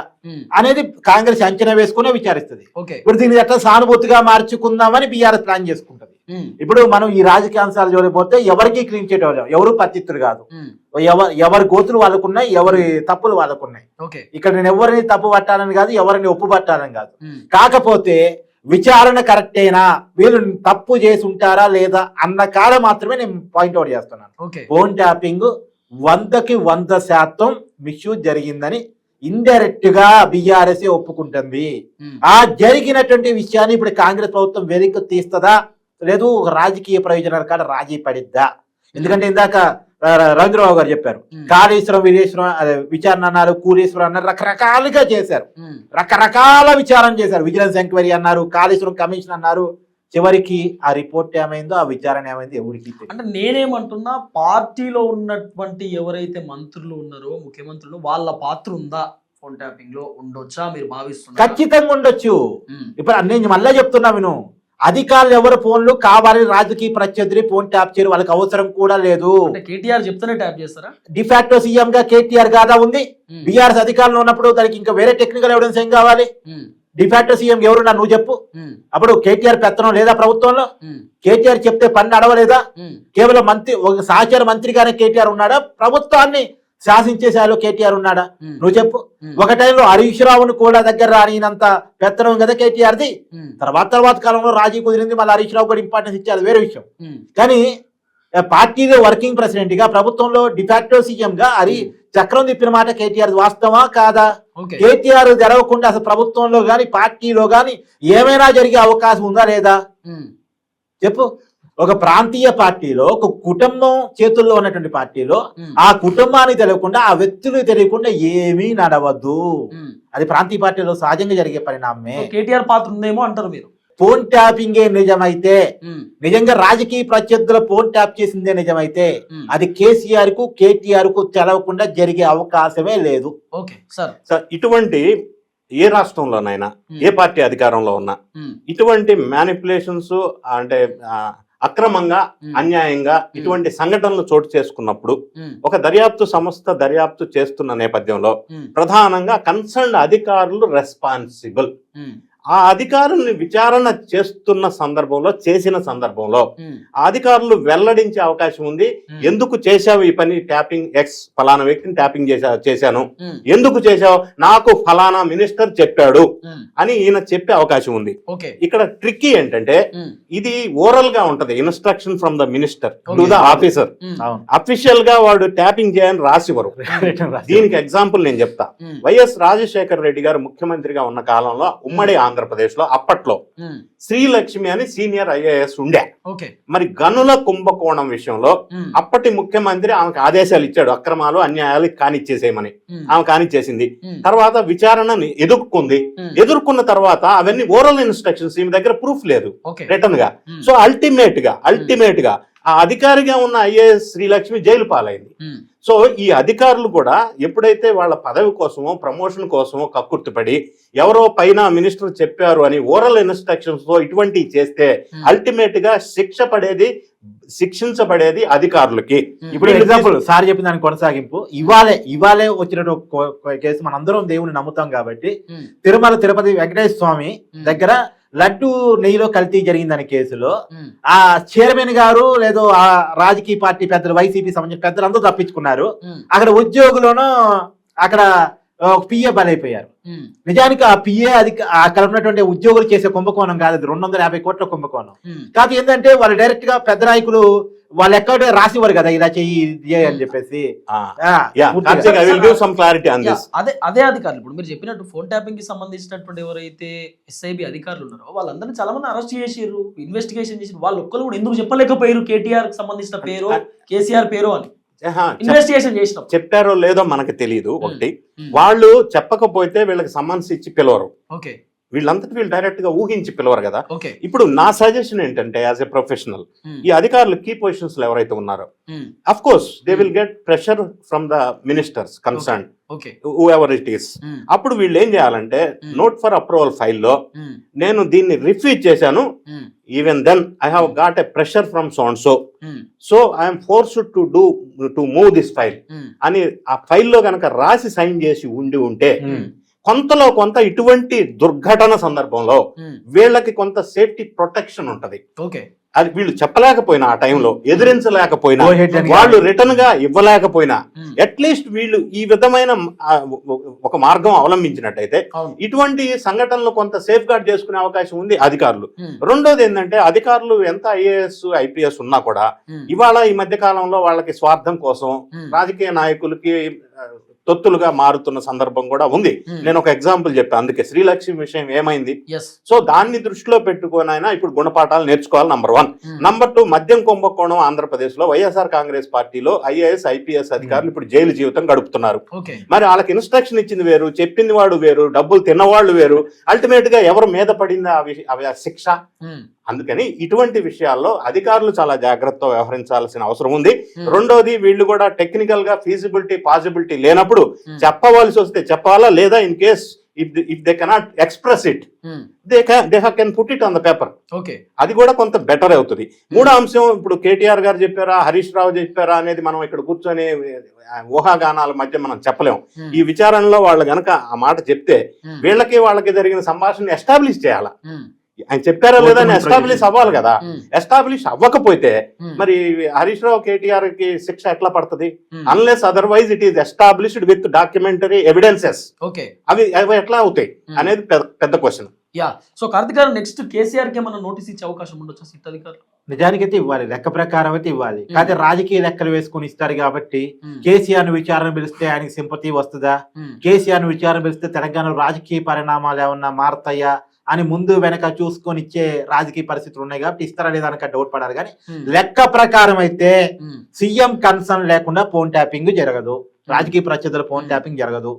అనేది కాంగ్రెస్ అంచనా వేసుకునే విచారిస్తుంది. ఇప్పుడు దీన్ని ఎట్లా సానుభూతిగా మార్చుకుందామని బీఆర్ఎస్ ప్లాన్ చేసుకుంటది. ఇప్పుడు మనం ఈ రాజకీయ అంశాలు చూడకపోతే ఎవరికి క్లీన్ చేయడం, ఎవరు పత్తిత్తులు కాదు, ఎవరి గోతులు వాళ్ళకున్నాయి, ఎవరి తప్పులు వాళ్ళకున్నాయి. ఇక్కడ నేను ఎవరిని తప్పు పట్టాలని కాదు, ఎవరిని ఒప్పు పట్టాలని కాదు. కాకపోతే విచారణ కరెక్టేనా, వీళ్ళు తప్పు చేసి ఉంటారా లేదా అన్న కాడ మాత్రమే నేను పాయింట్అవుట్ చేస్తున్నాను. ఫోన్ ట్యాపింగ్ 100కి 100% మిస్యూజ్ జరిగిందని ఇండైరెక్ట్ గా బీఆర్ఎస్ ఒప్పుకుంటుంది. ఆ జరిగినటువంటి విషయాన్ని ఇప్పుడు కాంగ్రెస్ ప్రభుత్వం వెనక్కి తీస్తుందా, లేదు రాజకీయ ప్రయోజనాల కాడ రాజీ పడిద్దా? ఎందుకంటే ఇందాక రవీంద్రబాబు గారు చెప్పారు, కాళేశ్వరం విచారణ అన్నారు, కూలేశ్వరం అన్నారు, రకరకాలుగా చేశారు, రకరకాల విచారణ చేశారు. విజిలెన్స్ ఎంక్వైరీ అన్నారు, కాళేశ్వరం కమిషన్ అన్నారు. చివరికి ఆ రిపోర్ట్ ఏమైందో, ఆ విచారణ ఏమైందో ఎవరికి. అంటే నేనేమంటున్నా, పార్టీలో ఉన్నటువంటి ఎవరైతే మంత్రులు ఉన్నారో, ముఖ్యమంత్రులు, వాళ్ళ పాత్ర ఉందా ఫోన్ ట్యాపింగ్ లో, ఉండొచ్చా మీరు భావిస్తున్నారు? ఖచ్చితంగా ఉండొచ్చు. ఇప్పుడు నేను మళ్ళీ చెప్తున్నా విను, అధికారులు ఎవరు ఫోన్లు కావాలని రాజకీయ ప్రత్యర్థి ఫోన్ ట్యాప్ చేయరు, వాళ్ళకి అవసరం కూడా లేదు. కేటీఆర్ చెప్తేనే ట్యాప్ చేస్తారా? డిఫాక్టో సీఎం గా కేటీఆర్ కాదా ఉంది. బీఆర్ఎస్ అధికారంలో ఉన్నప్పుడు దానికి ఇంకా వేరే టెక్నికల్ ఎవిడెన్స్ ఏం కావాలి? డిఫాక్టో సీఎం ఎవరున్నా నువ్వు చెప్పు. అప్పుడు కేటీఆర్ పెత్తనం లేదా ప్రభుత్వంలో? కేటీఆర్ చెప్తే పని నడవలేదా? కేవలం మంత్రి, ఒక సహచార మంత్రిగానే కేటీఆర్ ఉన్నాడా? ప్రభుత్వాన్ని శాసించేసాలో కేటీఆర్ ఉన్నాడా? నువ్వు చెప్పు. ఒక టైంలో హరీష్ రావును కూడా దగ్గర రానినంత పెత్తనం కదా కేటీఆర్ది. తర్వాత కాలంలో రాజీ కుదిరింది, మళ్ళీ హరీష్ రావు కూడా ఇంపార్టెన్స్ ఇచ్చారు, వేరే విషయం. కానీ పార్టీలో వర్కింగ్ ప్రెసిడెంట్ గా, ప్రభుత్వంలో డిఫాక్టో సీఎం గా అది చక్రం తిప్పిన మాట కేటీఆర్ వాస్తవా కాదా? కేటీఆర్ జరగకుండా అసలు ప్రభుత్వంలో గాని పార్టీలో గాని ఏమైనా జరిగే అవకాశం ఉందా లేదా చెప్పు. ఒక ప్రాంతీయ పార్టీలో, ఒక కుటుంబం చేతుల్లో ఉన్నటువంటి పార్టీలో ఆ కుటుంబానికి తెలియకుండా, ఆ వ్యక్తులకు తెలియకుండా ఏమీ నడవద్దు. అది ప్రాంతీయ పార్టీలో సహజంగా జరిగే పరిణామమే. కేటీఆర్ పాత్ర ఉందేమో అంటారు మీరు. ఫోన్ ట్యాపింగే నిజమైతే, నిజంగా రాజకీయ ప్రత్యర్థుల ఫోన్ ట్యాప్ చేసిందే నిజమైతే, అది కేసీఆర్ కు కేటీఆర్ కు తెలవకుండా జరిగే అవకాశమే లేదు. Okay sir. ఇటువంటి ఏ రాష్ట్రంలోనైనా ఏ పార్టీ అధికారంలో ఉన్నా ఇటువంటి మ్యానిపులేషన్స్ అంటే అక్రమంగా అన్యాయంగా ఇటువంటి సంఘటనలు చోటు చేసుకున్నప్పుడు ఒక దర్యాప్తు సంస్థ దర్యాప్తు చేస్తున్న నేపథ్యంలో ప్రధానంగా కన్సర్న్డ్ అధికారులు రెస్పాన్సిబుల్. ఆ అధికారుల్ని విచారణ చేసిన సందర్భంలో ఆ అధికారులు వెల్లడించే అవకాశం ఉంది. ఎందుకు చేశావు ఈ పని, ట్యాపింగ్ ఎక్స్ ఫలానా వ్యక్తిని ట్యాపింగ్ చేశాను, ఎందుకు చేశావు, నాకు ఫలానా మినిస్టర్ చెప్పాడు అని ఈయన చెప్పే అవకాశం ఉంది. ఇక్కడ ట్రిక్కీ ఏంటంటే ఇది ఓరల్ గా ఉంటది, instruction from the minister to the officer. Official గా వాడు ట్యాపింగ్ చేయని రాసివ్వరు. దీనికి ఎగ్జాంపుల్ నేను చెప్తా. వైఎస్ రాజశేఖర్ రెడ్డి గారు ముఖ్యమంత్రిగా ఉన్న కాలంలో ఉమ్మడి ఆంధ్రప్రదేశ్ లో అప్పట్లో శ్రీలక్ష్మి అని సీనియర్ ఐఏఎస్ ఉండే. మరి గనుల కుంభకోణం విషయంలో అప్పటి ముఖ్యమంత్రి ఆమెకు ఆదేశాలు ఇచ్చాడు, అక్రమాలు అన్యాయాలు కానిచ్చేసేయమని. ఆమె కానిచ్చేసింది. తర్వాత విచారణని ఎదుర్కొన్న తర్వాత అవన్నీ ఓరల్ ఇన్స్ట్రక్షన్స్, ఈమె దగ్గర ప్రూఫ్ లేదు రిటర్న్ గా. సో అల్టిమేట్ గా ఆ అధికారిగా ఉన్న ఐఏఎస్ శ్రీలక్ష్మి జైలు పాలైంది. సో ఈ అధికారులు కూడా ఎప్పుడైతే వాళ్ళ పదవి కోసమో ప్రమోషన్ కోసమో కక్కుర్తిపడి ఎవరో పైన మినిస్టర్ చెప్పారు అని ఓరల్ ఇన్స్ట్రక్షన్స్ తో ఇటువంటివి చేస్తే అల్టిమేట్ గా శిక్షించబడేది అధికారులకి. ఇప్పుడు ఎగ్జాంపుల్ సార్ చెప్పిన దాని కొనసాగింపు, ఇవాళే వచ్చిన కేసు, మనందరం దేవుని నమ్ముతాం కాబట్టి తిరుమల తిరుపతి వెంకటేశ్వర స్వామి దగ్గర లడ్డు నెయ్యిలో కల్తీ జరిగిందనే కేసులో ఆ చైర్మన్ గారు లేదు ఆ రాజకీయ పార్టీ పెద్దలు, వైసీపీ సంబంధించిన పెద్దలు అందరూ తప్పించుకున్నారు. అక్కడ ఉద్యోగులను అక్కడ పిఏ బలైపోయారు. నిజానికి ఆ పిఏ అక్కడ ఉన్నటువంటి ఉద్యోగులు చేసే కుంభకోణం కాదు, 250 కోట్ల కుంభకోణం. కాకపోతే ఏంటంటే వాళ్ళు డైరెక్ట్ గా పెద్ద నాయకులు వాళ్ళు ఎక్కడ రాసివారు కదా ఇలా చెయ్యి అని చెప్పేసి. అదే అధికారులు ఇప్పుడు మీరు చెప్పినట్టు ఫోన్ ట్యాపింగ్ కి సంబంధించినటువంటి ఎవరైతే ఎస్ఐబి అధికారులు ఉన్నారో వాళ్ళందరినీ చాలా మంది అరెస్ట్ చేసారు, ఇన్వెస్టిగేషన్ చేసి. వాళ్ళు ఒక్కరు కూడా ఎందుకు చెప్పలేకపోయారు కేటీఆర్ కి సంబంధించిన పేరు, కేసీఆర్ పేరు అని ఇన్వెస్టిగేషన్ చేసినాం. చెప్పారో లేదో మనకు తెలియదు. ఒకటి, వాళ్ళు చెప్పకపోతే వీళ్ళకి సమ్మన్స్ ఇచ్చి పిలవరు. వీళ్ళంతటి వీళ్ళు డైరెక్ట్ గా ఊహించి పిలవరు కదా. ఇప్పుడు నా సజెషన్ ఏంటంటే యాజ్ ఎ ప్రొఫెషనల్, ఈ అధికారులు కీ పొజిషన్స్ లో ఎవరైతే ఉన్నారో of course they will get pressure from the ministers concern whoever it is. అప్పుడు వీళ్ళు ఏం చేయాలంటే నోట్ ఫర్ అప్రూవల్ ఫైల్లో నేను దీన్ని రిఫ్యూజ్ చేశాను, even then I have got a pressure from so I'm forced to move this file అని ఆ ఫైల్లో కనుక రాసి సైన్ చేసి ఉంటే కొంతలో కొంత ఇటువంటి దుర్ఘటన సందర్భంలో వీళ్ళకి కొంత సేఫ్టీ ప్రొటెక్షన్ ఉంటది. అది వీళ్ళు చెప్పలేకపోయినా, ఆ టైంలో ఎదిరించలేకపోయినా, వాళ్ళు రిటర్న్ గా ఇవ్వలేకపోయినా అట్లీస్ట్ వీళ్ళు ఈ విధమైన ఒక మార్గం అవలంబించినట్టయితే ఇటువంటి సంఘటనలు కొంత సేఫ్ గార్డ్ చేసుకునే అవకాశం ఉంది అధికారులు. రెండోది ఏంటంటే అధికారులు ఎంత ఐఏఎస్ ఐపీఎస్ ఉన్నా కూడా ఇవాళ ఈ మధ్య కాలంలో వాళ్ళకి స్వార్థం కోసం రాజకీయ నాయకులకి తొత్తులుగా మారుతున్న సందర్భం కూడా ఉంది. నేను ఒక ఎగ్జాంపుల్ చెప్పాను, అందుకే శ్రీలక్ష్మి విషయం ఏమైంది. సో దాన్ని దృష్టిలో పెట్టుకోనైనా ఇప్పుడు గుణపాఠాలు నేర్చుకోవాలి. నంబర్ 1. నంబర్ 2, మద్యం కుంభకోణం ఆంధ్రప్రదేశ్ లో వైఎస్ఆర్ కాంగ్రెస్ పార్టీలో ఐఏఎస్ ఐపీఎస్ అధికారులు ఇప్పుడు జైలు జీవితం గడుపుతున్నారు. మరి వాళ్ళకి ఇన్స్ట్రక్షన్ ఇచ్చింది వేరు, చెప్పింది వాడు వేరు, డబ్బులు తిన్నవాళ్ళు వేరు. అల్టిమేట్ గా ఎవరు మీద పడింది ఆ శిక్ష. అందుకని ఇటువంటి విషయాల్లో అధికారులు చాలా జాగ్రత్తగా వ్యవహరించాల్సిన అవసరం ఉంది. రెండోది, వీళ్ళు కూడా టెక్నికల్ గా ఫీజిబిలిటీ పాసిబిలిటీ లేనప్పుడు చెప్పవలసి వస్తే చెప్పాలా, లేదా in case if they cannot express it they can put it on the paper. అది కూడా కొంత బెటర్ అవుతుంది. మూడో అంశం, ఇప్పుడు కేటీఆర్ గారు చెప్పారా హరీష్ రావు చెప్పారా అనేది మనం ఇక్కడ కూర్చొని ఊహాగానాల మధ్య మనం చెప్పలేం. ఈ విచారణలో వాళ్ళు గనక ఆ మాట చెప్తే వాళ్ళకి జరిగిన సంభాషణ ఎస్టాబ్లిష్ చేయాలా, ఆయన చెప్పారా లేదా అని ఎస్టాబ్లిష్ అవ్వాలి కదా. ఎస్టాబ్లిష్ అవ్వకపోతే మరి హరీష్ రావు కేటీఆర్ కి శిక్ష ఎట్లా పడుతుంది? Unless otherwise it is established with documentary evidences. అవి ఎట్లా అవుతాయి అనేది పెద్ద క్వశ్చన్. సో కార్తిక్ గారు, నెక్స్ట్ కేసీఆర్ కి ఏమైనా నోటీస్ ఇచ్చే అవకాశం ఉండొచ్చా సిట్ అధికారులు? నిజానికైతే ఇవ్వాలి, లెక్క ప్రకారం అయితే ఇవ్వాలి. కాకపోతే రాజకీయ లెక్కలు వేసుకుని ఇస్తారు కాబట్టి కేసీఆర్ ను విచారణ పిలిస్తే ఆయనకి సింపతి వస్తుందా, కేసీఆర్ ను విచారణ పిలిస్తే తెలంగాణలో రాజకీయ పరిణామాలు ఏమన్నా మారుతాయా అని ముందు వెనక చూసుకొని ఇచ్చే రాజకీయ పరిస్థితులు ఉన్నాయి కాబట్టి ఇస్తారా లేదా అనక డౌట్ పడాలి. కానీ లెక్క ప్రకారం అయితే సీఎం కన్సర్న్ లేకుండా ఫోన్ ట్యాపింగ్ జరగదు, రాజకీయ ప్రత్యర్థుల ఫోన్ ట్యాపింగ్ జరగదు.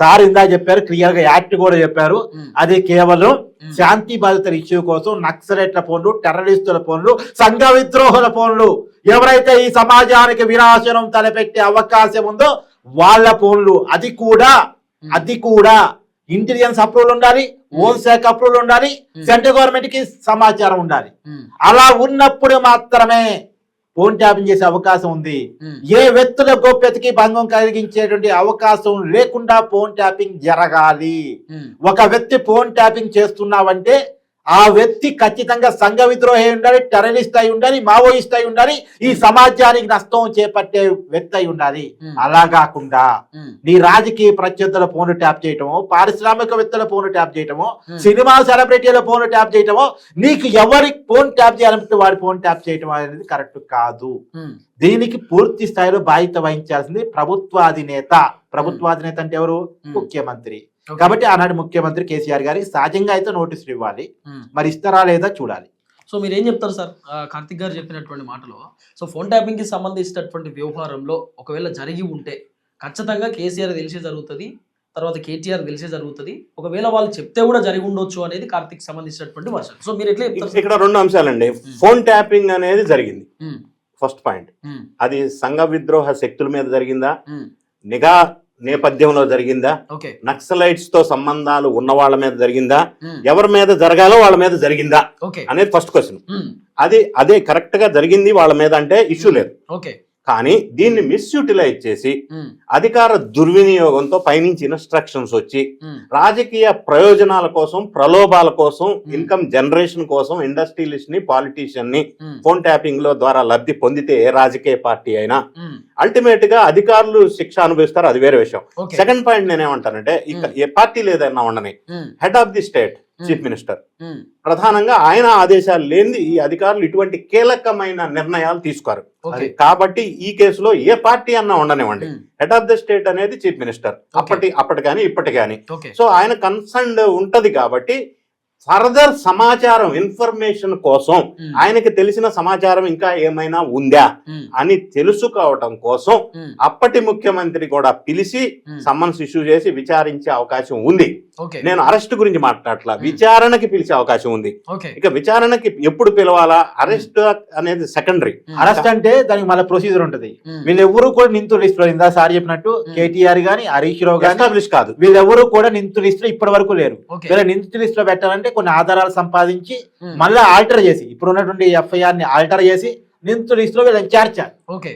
సార్ ఇందా చెప్పారు, క్లియర్ గా యాక్ట్ కూడా చెప్పారు, అది కేవలం శాంతి బాధితుల ఇష్యూ కోసం నక్సలైట్ల ఫోన్లు, టెర్రరిస్టుల ఫోన్లు, సంఘ విద్రోహుల ఫోన్లు, ఎవరైతే ఈ సమాజానికి వినాశనం తలపెట్టే అవకాశం ఉందో వాళ్ళ ఫోన్లు, అది కూడా ఇంటెలిజెన్స్ అప్రూవల్ ఉండాలి, హోంశాఖ అప్రూవల్ ఉండాలి, సెంట్రల్ గవర్నమెంట్ కి సమాచారం ఉండాలి. అలా ఉన్నప్పుడు మాత్రమే ఫోన్ ట్యాపింగ్ చేసే అవకాశం ఉంది. ఏ వ్యక్తుల గోప్యతకి భంగం కలిగించేటువంటి అవకాశం లేకుండా ఫోన్ ట్యాపింగ్ జరగాలి. ఒక వ్యక్తి ఫోన్ ట్యాపింగ్ చేస్తున్నావంటే ఆ వ్యక్తి ఖచ్చితంగా సంఘ విద్రోహి ఉండాలి, టెర్రరిస్ట్ అయి ఉండాలి, మావోయిస్ట్ అయి ఉండాలి, ఈ సమాజానికి నష్టం చేపట్టే వ్యక్తి అయి ఉండాలి. అలా కాకుండా నీ రాజకీయ ప్రత్యర్థుల ఫోన్ ట్యాప్ చేయటమో, పారిశ్రామికవేత్తల ఫోన్ ట్యాప్ చేయటమో, సినిమా సెలబ్రిటీల ఫోన్ ట్యాప్ చేయటమో, నీకు ఎవరి ఫోన్ ట్యాప్ చేయాలంటే వాడి ఫోన్ ట్యాప్ చేయటం అనేది కరెక్ట్ కాదు. దీనికి పూర్తి స్థాయిలో బాధ్యత వహించాల్సింది ప్రభుత్వాధినేత. ప్రభుత్వాధినేత అంటే ఎవరు? ముఖ్యమంత్రి. కాబట్టి ఆనాడు ముఖ్యమంత్రి కేసీఆర్ గారి సహజంగా అయితే నోటీసులు ఇవ్వాలి, మరి ఇస్తారా లేదా చూడాలి. సో మీరు ఏం చెప్తారు సార్ కార్తిక్ గారు చెప్పినటువంటి మాటలో? సో ఫోన్ ట్యాపింగ్ కి సంబంధించినటువంటి వ్యవహారంలో ఒకవేళ జరిగి ఉంటే ఖచ్చితంగా కేసీఆర్ తెలిసే జరుగుతుంది, తర్వాత కేటీఆర్ తెలిసే జరుగుతుంది. ఒకవేళ వాళ్ళు చెప్తే కూడా జరిగి ఉండొచ్చు అనేది కార్తిక్ సంబంధించినటువంటి వర్షన్. సో మీరు ఎట్లా చెప్తారు? ఇక్కడ రెండు అంశాలండి. ఫోన్ ట్యాపింగ్ అనేది జరిగింది, ఫస్ట్ పాయింట్. అది సంఘ విద్రోహ శక్తుల మీద జరిగిందా, నిఘా నేపథ్యంలో జరిగిందా, నక్సలైట్స్ తో సంబంధాలు ఉన్న వాళ్ళ మీద జరిగిందా, ఎవరి మీద జరగాలో వాళ్ళ మీద జరిగిందా అనేది ఫస్ట్ క్వశ్చన్. అదే కరెక్ట్ గా జరిగింది వాళ్ళ మీద అంటే ఇష్యూ లేదు. కానీ దీన్ని మిస్యూటిలైజ్ చేసి అధికార దుర్వినియోగంతో పైనుంచి ఇన్స్ట్రక్షన్స్ వచ్చి రాజకీయ ప్రయోజనాల కోసం, ప్రలోభాల కోసం, ఇన్కమ్ జనరేషన్ కోసం ఇండస్ట్రియలిస్ట్ ని, పాలిటీషియన్ ని ఫోన్ ట్యాపింగ్ లో ద్వారా లబ్ధి పొందితే ఏ రాజకీయ పార్టీ అయినా అల్టిమేట్ గా అధికారులు శిక్ష అనుభవిస్తారు, అది వేరే విషయం. సెకండ్ పాయింట్ నేనేమంటానంటే, ఏ పార్టీ లేదన్నా ఉండని head of the state, chief minister, ప్రధానంగా ఆయన ఆదేశాలు లేని ఈ అధికారులు ఇటువంటి కీలకమైన నిర్ణయాలు తీసుకోరు. కాబట్టి ఈ కేసులో ఏ పార్టీ అన్నా ఉండనివ్వండి, హెడ్ ఆఫ్ ద స్టేట్ అనేది చీఫ్ మినిస్టర్, అప్పటి కానీ ఇప్పటి కానీ. సో ఆయన కన్సర్న్ ఉంటది కాబట్టి ఫర్దర్ సమాచారం, ఇన్ఫర్మేషన్ కోసం ఆయనకి తెలిసిన సమాచారం ఇంకా ఏమైనా ఉందా అని తెలుసుకోవటం కోసం అప్పటి ముఖ్యమంత్రి కూడా పిలిచి సమ్మన్స్ ఇష్యూ చేసి విచారించే అవకాశం ఉంది. నేను అరెస్ట్ గురించి మాట్లాడట్లా, విచారణకి పిలిచే అవకాశం ఉంది. ఇక విచారణకి ఎప్పుడు పిలవాలా, అరెస్ట్ అనేది సెకండరీ. అరెస్ట్ అంటే దానికి మళ్ళీ ప్రొసీజర్ ఉంటది. వీళ్ళెవరూ కూడా నిందితుల లిస్ట్ లో, ఇందా సార్ చెప్పినట్టు కేటీఆర్ గాని, హరీష్ రావు గాని ఎస్టాబ్లిష్ కాదు, వీళ్ళెవరూ కూడా నిందితుల లిస్ట్ లో ఇప్పటి వరకు లేరు. వీళ్ళ నిందితుల లిస్ట్ లో పెట్టాలంటే కొన్ని ఆధారాలు సంపాదించి మళ్ళీ ఆల్టర్ చేసి, ఇప్పుడు ఉన్నటువంటి ఎఫ్ఐఆర్ ని ఆల్టర్ చేసి నిందితుల లిస్ట్ లో వీళ్ళని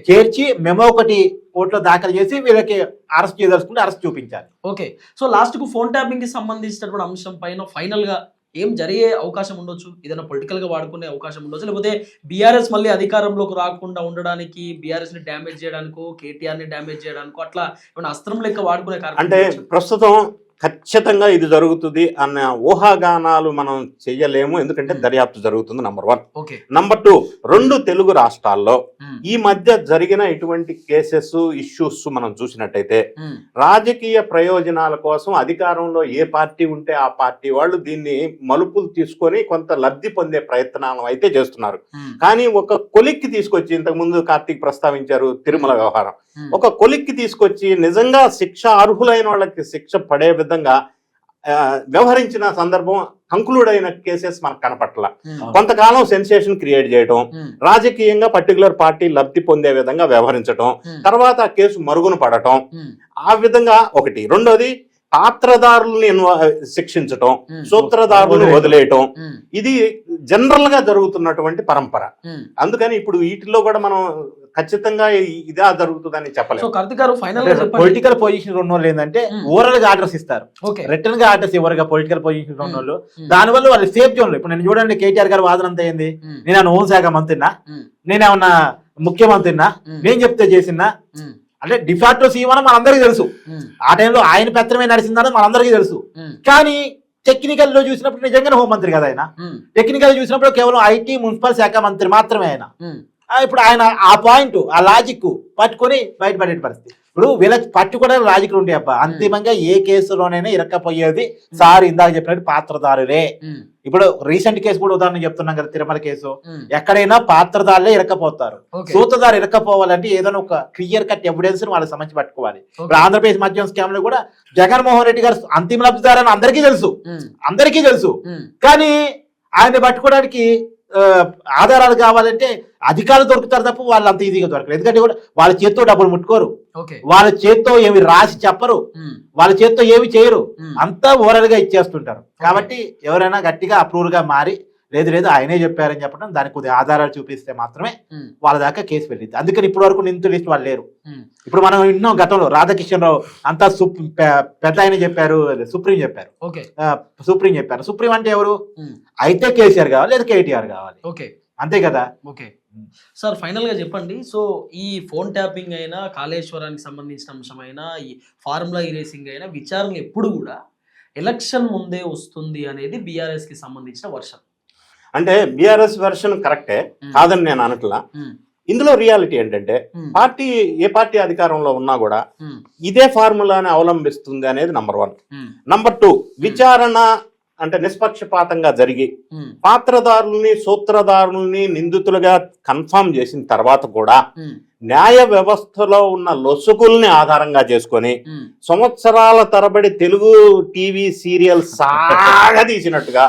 చేర్చి మెమో ఒకటి కోర్టులో దాఖలు చేసి వీళ్ళకి అరెస్ట్ చేయదలుచుకుంటే అరెస్ట్ చూపించాలి. ఓకే. సో లాస్ట్ కు ఫోన్ ట్యాపింగ్ కి సంబంధించినటువంటి అంశం పైన ఫైనల్ గా ఏం జరిగే అవకాశం ఉండొచ్చు? ఏదైనా పొలిటికల్ గా వాడుకునే అవకాశం ఉండొచ్చు, లేకపోతే బీఆర్ఎస్ మళ్ళీ అధికారంలోకి రాకుండా ఉండడానికి, బీఆర్ఎస్ ని డ్యామేజ్ చేయడానికో, కేటీఆర్ ని డ్యామేజ్ చేయడానికో అట్లా ఏమైనా అస్త్రం లెక్క వాడుకునే కారణం? అంటే ప్రస్తుతం ఖచ్చితంగా ఇది జరుగుతుంది అన్న ఊహాగానాలు మనం చెయ్యలేము, ఎందుకంటే దర్యాప్తు జరుగుతుంది. నంబర్ 1. నంబర్ 2, 2 తెలుగు రాష్ట్రాల్లో ఈ మధ్య జరిగిన ఇటువంటి కేసెస్, ఇష్యూస్ మనం చూసినట్టయితే రాజకీయ ప్రయోజనాల కోసం అధికారంలో ఏ పార్టీ ఉంటే ఆ పార్టీ వాళ్ళు దీన్ని మలుపులు తీసుకొని కొంత లబ్ధి పొందే ప్రయత్నాలు అయితే చేస్తున్నారు. కానీ ఒక కొలిక్కి తీసుకొచ్చి, ఇంతకు ముందు కార్తీక్ ప్రస్తావించారు తిరుమల వ్యవహారం, ఒక కొలిక్కి తీసుకొచ్చి నిజంగా శిక్ష అర్హులైన వాళ్ళకి శిక్ష పడే విధంగా వ్యవహరించిన సందర్భం, కంక్లూడ్ అయిన కేసెస్ మనకు కనపట్ల. కొంతకాలం సెన్సేషన్ క్రియేట్ చేయటం, రాజకీయంగా పర్టికులర్ పార్టీ లబ్ధి పొందే విధంగా వ్యవహరించటం, తర్వాత ఆ కేసు మరుగున పడటం, ఆ విధంగా ఒకటి. రెండోది పాత్రదారుల్ని శిక్షించటం, సూత్రధారులను వదిలేయటం, ఇది జనరల్ గా జరుగుతున్నటువంటి పరంపర. అందుకని ఇప్పుడు వీటిలో కూడా మనం ఖచ్చితంగా ఇదే జరుగుతుందని చెప్పలేదు. పొలిటికల్ పొజిషన్ ఉన్న వాళ్ళు ఏంటంటే ఓవరాల్ గా ఆర్డర్స్ ఇస్తారు, రిటర్న్ గా ఆర్డర్స్ ఇవ్వరుగా పొలిటికల్ పొజిషన్ ఉన్న వాళ్ళు. దానివల్ల వాళ్ళు సేఫ్ జోన్ లో, ఇప్పుడు నేను చూడండి కేటీఆర్ గారి వాదన అంతా ఏంది, నేను హోంశాఖ మంత్రినా, నేనేమన్నా ముఖ్యమంత్రినా, నేను చెప్తే చేసినా అంటే డిఫాక్టో సీఎం అని మనందరికీ తెలుసు. ఆ టైంలో ఆయన పెత్తనమే నడిచిందని మనందరికీ తెలుసు. కానీ టెక్నికల్ లో చూసినప్పుడు నిజంగానే హోంమంత్రి కదా ఆయన. టెక్నికల్ చూసినప్పుడు కేవలం ఐటీ మున్సిపల్ శాఖ మంత్రి మాత్రమే ఆయన. ఇప్పుడు ఆయన ఆ పాయింట్, ఆ లాజిక్ పట్టుకొని బయటపడే పరిస్థితి. ఇప్పుడు వీళ్ళకి పట్టుకోవడానికి లాజిక్ ఉండే అబ్బా. అంతిమంగా ఏ కేసులోనైనా ఇరక్కపోయేది సార్ ఇందాక చెప్పినట్టు పాత్రదారులే. ఇప్పుడు రీసెంట్ కేసు కూడా ఉదాహరణ చెప్తున్నాం కదా, తిరుమల కేసు. ఎక్కడైనా పాత్రదారులే ఇరక్కపోతారు. సూత్రధారు ఇరక్కపోవాలంటే ఏదైనా ఒక క్లియర్ కట్ ఎవిడెన్స్ వాళ్ళకి సంబంధించి పట్టుకోవాలి. ఇప్పుడు ఆంధ్రప్రదేశ్ మద్యం స్కామ్ లో కూడా జగన్మోహన్ రెడ్డి గారు అంతిమ లబ్ధిదారు అని అందరికీ తెలుసు. కానీ ఆయన పట్టుకోవడానికి ఆధారాలు కావాలంటే అధికారులు దొరుకుతారు తప్ప వాళ్ళు అంత ఈజీగా దొరకరు. ఎందుకంటే కూడా వాళ్ళ చేత్తో డబ్బులు ముట్టుకోరు, ఓకే వాళ్ళ చేత్తో ఏమి రాసి చెప్పరు, వాళ్ళ చేత్తో ఏమి చేయరు, అంతా ఓరల్ గా ఇచ్చేస్తుంటారు. కాబట్టి ఎవరైనా గట్టిగా అప్రూవల్ గా మారి లేదు ఆయనే చెప్పారని చెప్పడం, దానికి కొద్దిగా ఆధారాలు చూపిస్తే మాత్రమే వాళ్ళ దాకా కేసు వెళ్ళింది. అందుకని ఇప్పటి వరకు నిందితుల లిస్ట్ వాళ్ళు లేరు. ఇప్పుడు మనం విన్నాం గతంలో రాధాకిషన్ రావు అంతా పెద్ద ఆయన చెప్పారు, సుప్రీం చెప్పారు, సుప్రీం అంటే ఎవరు? అయితే కేసీఆర్ కావాలి లేదా కేటీఆర్ కావాలి, అంతే కదా. ఓకే సార్, ఫైనల్ గా చెప్పండి. సో ఈ ఫోన్ ట్యాపింగ్ అయినా, కాళేశ్వరానికి సంబంధించిన అంశం అయినా, ఈ ఫార్ములా రేసింగ్ అయినా విచారణ ఎప్పుడు కూడా ఎలక్షన్ ముందే వస్తుంది అనేది బీఆర్ఎస్ కి సంబంధించిన వర్షన్. అంటే బీఆర్ఎస్ వెర్షన్ కరెక్టే, కాదని నేను అనట్లా. ఇందులో రియాలిటీ ఏంటంటే ఏ పార్టీ అధికారంలో ఉన్నా కూడా ఇదే ఫార్ములాని అవలంబిస్తుంది అనేది నంబర్ 1. నంబర్ 2, విచారణ అంటే నిష్పక్షపాతంగా జరిగి పాత్రదారుల్ని సూత్రధారుల్ని నిందితులుగా కన్ఫర్మ్ చేసిన తర్వాత కూడా న్యాయ వ్యవస్థలో ఉన్న లొసుగుల్ని ఆధారంగా చేసుకొని సంవత్సరాల తరబడి తెలుగు టీవీ సీరియల్ సాగదీసినట్టుగా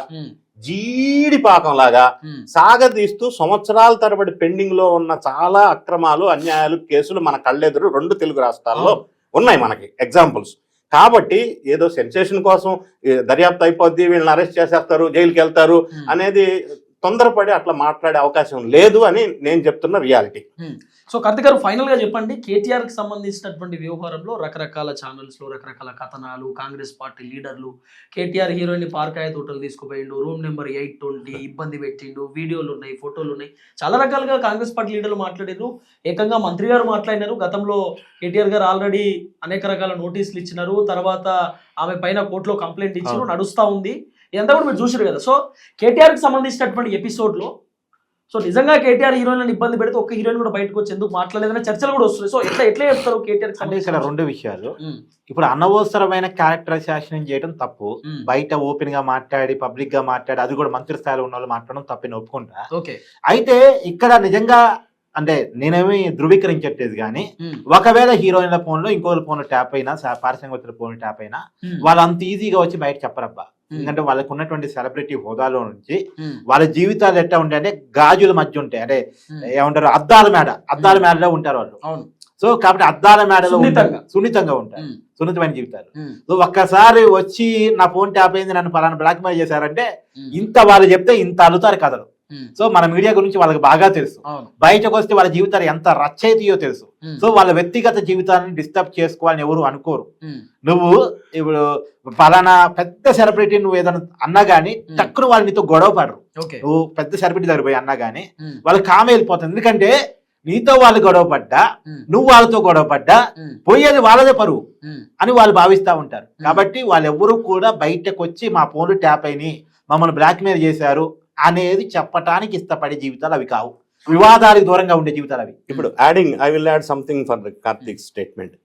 జీడిపాకంలాగా సాగదీస్తూ సంవత్సరాల తరబడి పెండింగ్ లో ఉన్న చాలా అక్రమాలు, అన్యాయాలు, కేసులు మన కళ్ళెదురు 2 తెలుగు రాష్ట్రాల్లో ఉన్నాయి మనకి ఎగ్జాంపుల్స్. కాబట్టి ఏదో సెన్సేషన్ కోసం దర్యాప్తు అయిపోద్ది, వీళ్ళని అరెస్ట్ చేసేస్తారు, జైలుకి వెళ్తారు అనేది తొందరపడి అట్లా మాట్లాడే అవకాశం లేదు అని నేను చెప్తున్న రియాలిటీ. సో కార్తిక్ గారు, ఫైనల్ గా చెప్పండి, కేటీఆర్ కి సంబంధించినటువంటి వ్యవహారంలో రకరకాల ఛానల్స్ లో రకరకాల కథనాలు, కాంగ్రెస్ పార్టీ లీడర్లు కేటీఆర్ హీరోయిన్ పార్కాయ తోటలు తీసుకుపోయిండు, రూమ్ నెంబర్ 820 ఇబ్బంది పెట్టిండు, వీడియోలు ఉన్నాయి, ఫోటోలు ఉన్నాయి, చాలా రకాలుగా కాంగ్రెస్ పార్టీ లీడర్లు మాట్లాడారు. ఏకంగా మంత్రి గారు మాట్లాడినారు. గతంలో కేటీఆర్ గారు ఆల్రెడీ అనేక రకాల నోటీసులు ఇచ్చినారు, తర్వాత ఆమె పైన కోర్టులో కంప్లైంట్ ఇచ్చారు, నడుస్తా ఉంది. ఇదంతా కూడా మీరు చూసారు కదా. సో కేటీఆర్ కి సంబంధించినటువంటి ఎపిసోడ్ లో సో నిజంగా కేటీఆర్ హీరోయిన్ ఇబ్బంది పెడితే ఒక్క హీరోయిన్ కూడా బయటకు వచ్చి ఎందుకు మాట్లాడలేదనే చర్చలు కూడా వస్తున్నాయి. సో ఎట్లా చెప్తారు కేటీఆర్ అంటే ఇక్కడ 2 విషయాలు. ఇప్పుడు అనవసరమైన క్యారెక్టర్ అసాసినేషన్ చేయడం తప్పు. బయట ఓపెన్ గా మాట్లాడి పబ్లిక్ గా మాట్లాడి అది కూడా మంత్రి స్థాయిలో ఉన్న వాళ్ళు మాట్లాడడం తప్పని ఒప్పుకుంటా. అయితే ఇక్కడ నిజంగా అంటే నేనేమి ధృవీకరించట్లేదు కానీ ఒకవేళ హీరోయిన్ల ఫోన్ లో ఇంకో ఫోన్ ట్యాప్ అయినా, పారిశ్రామిక ఫోన్ ట్యాప్ అయినా వాళ్ళు అంత ఈజీగా వచ్చి బయట చెప్పరబ్బా. ఎందుకంటే వాళ్ళకు ఉన్నటువంటి సెలబ్రిటీ హోదాలో నుంచి వాళ్ళ జీవితాలు ఎట్లా ఉంటాయి అంటే గాజుల మధ్య ఉంటాయి, అంటే ఏమంటారు అద్దాల మేడలో ఉంటారు వాళ్ళు. సో కాబట్టి అద్దాల మేడలో సున్నితంగా ఉంటారు, సున్నితమైన జీవితాలు. సో ఒక్కసారి వచ్చి నా ఫోన్ ట్యాప్ అయింది, నన్ను పలానా బ్లాక్ మెయిల్ చేశారంటే ఇంత వాళ్ళు చెప్తే ఇంత అల్లుతారు కథలు. సో మన మీడియా గురించి వాళ్ళకి బాగా తెలుసు, బయటకు వస్తే వాళ్ళ జీవితాలు ఎంత రచ్చయితీయో తెలుసు. సో వాళ్ళ వ్యక్తిగత జీవితాన్ని డిస్టర్బ్ చేసుకోవాలని ఎవరు అనుకోరు. నువ్వు ఇప్పుడు పలానా పెద్ద సెలబ్రిటీ నువ్వు ఏదైనా అన్నా గానీ టక్కును వాళ్ళు నీతో గొడవ పడరు. నువ్వు పెద్ద సెలబ్రిటీ దగ్గర పోయి అన్నా గానీ వాళ్ళు కామె వెళ్ళిపోతుంది. ఎందుకంటే నీతో వాళ్ళు గొడవ పడ్డా, నువ్వు వాళ్ళతో గొడవ పడ్డా పోయేది వాళ్ళదే పరువు అని వాళ్ళు భావిస్తూ ఉంటారు. కాబట్టి వాళ్ళు ఎవరు కూడా బయటకు వచ్చి మా ఫోన్లు ట్యాప్ అయినాయి, మమ్మల్ని బ్లాక్మెయిల్ చేశారు అనేది చెప్పటానికి ఇష్టపడే జీవితాలు అవి కావు, వివాదాలకు దూరంగా ఉండే జీవితాలు అవి. ఇప్పుడు I will add something for Karthik statement.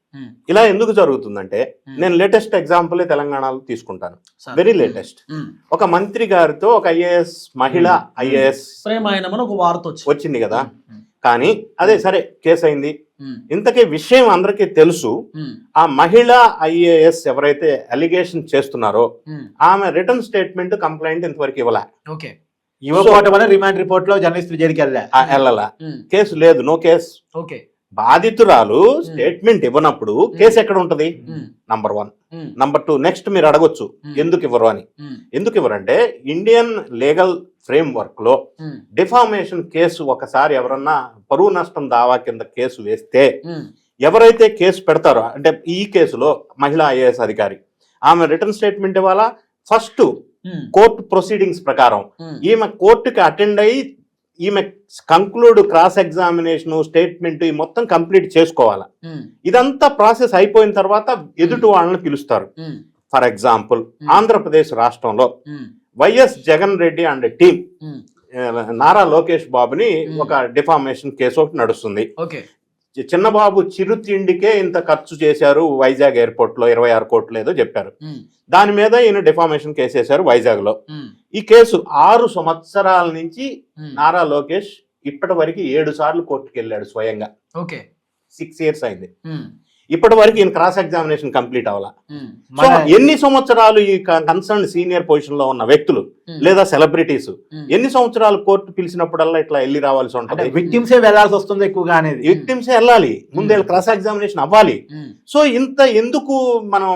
ఇలా ఎందుకు జరుగుతుందంటే నేను లేటెస్ట్ ఎగ్జాంపుల్ తెలంగాణలో తీసుకుంటాను, వెరీ లేటెస్ట్. ఒక మంత్రి గారితో ఒక ఐఏఎస్ మహిళ ఐఏఎస్ వచ్చింది కదా, కానీ అదే సరే కేసు అయింది. ఇంతకీ విషయం అందరికీ తెలుసు. ఆ మహిళా ఐఏఎస్ ఎవరైతే అలిగేషన్ చేస్తున్నారో ఆమె రిటర్న్ స్టేట్మెంట్ కంప్లైంట్ ఇంతవరకు ఇవ్వకపోవడం వల్ల రిమాండ్ రిపోర్ట్ లో జర్నలిస్టులు జైలుకి వెళ్ళాలా, కేసు లేదు, నో కేసు. బాధితురాలు స్టేట్మెంట్ ఇవ్వనప్పుడు కేసు ఎక్కడ ఉంటది? నంబర్ 1. నంబర్ 2, నెక్స్ట్ మీరు అడగొచ్చు ఎందుకు ఇవ్వరు అని. ఎందుకు ఇవ్వరంటే ఇండియన్ లీగల్ ఫ్రేమ్ వర్క్ లో డిఫామేషన్ కేసు ఒకసారి ఎవరన్నా పరువు నష్టం దావా కింద కేసు వేస్తే ఎవరైతే కేసు పెడతారో, అంటే ఈ కేసులో మహిళా ఐఏఎస్ అధికారి ఆమె రిటర్న్ స్టేట్మెంట్ ఇవ్వాలా. ఫస్ట్ కోర్టు ప్రొసీడింగ్స్ ప్రకారం ఈమె కోర్టుకి అటెండ్ అయ్యి ఈమె కంక్లూడ్ క్రాస్ ఎగ్జామినేషన్ స్టేట్మెంట్ ఈ మొత్తం కంప్లీట్ చేసుకోవాలా. ఇదంతా ప్రాసెస్ అయిపోయిన తర్వాత ఎదుటి వాళ్ళని పిలుస్తారు. ఫర్ ఎగ్జాంపుల్ ఆంధ్రప్రదేశ్ రాష్ట్రంలో YS Jagan Reddy and team Nara Lokesh బాబుని ఒక డిఫామేషన్ కేసు ఒకటి నడుస్తుంది. చిన్నబాబు చిరు తిండికే ఇంత ఖర్చు చేశారు వైజాగ్ ఎయిర్పోర్ట్ లో 26 కోట్లు ఏదో చెప్పారు. దాని మీద ఈయన డిఫామేషన్ కేసు వేశారు వైజాగ్ లో. ఈ కేసు 6 సంవత్సరాల నుంచి నారా లోకేష్ ఇప్పటి వరకు 7 సార్లు కోర్టుకు వెళ్ళాడు స్వయంగా. 6 years అయింది. ఇప్పటి వరకు ఈయన క్రాస్ ఎగ్జామినేషన్ కంప్లీట్ అవ్వాల. సో మన- ఎన్ని సంవత్సరాలు ఈ కన్సర్న్ సీనియర్ పొజిషన్ లో ఉన్న వ్యక్తులు లేదా సెలబ్రిటీస్ ఎన్ని సంవత్సరాలు కోర్టు పిలిచినప్పుడల్లా ఇట్లా వెళ్ళి రావాల్సి అంటే ఉంటుంది? విక్టిమ్సే వెళ్లాల్సి వస్తుంది ఎక్కువగా అనేది. విక్టిమ్సే వెళ్ళాలి, ముందే క్రాస్ ఎగ్జామినేషన్ అవ్వాలి. సో ఇంత ఎందుకు మనం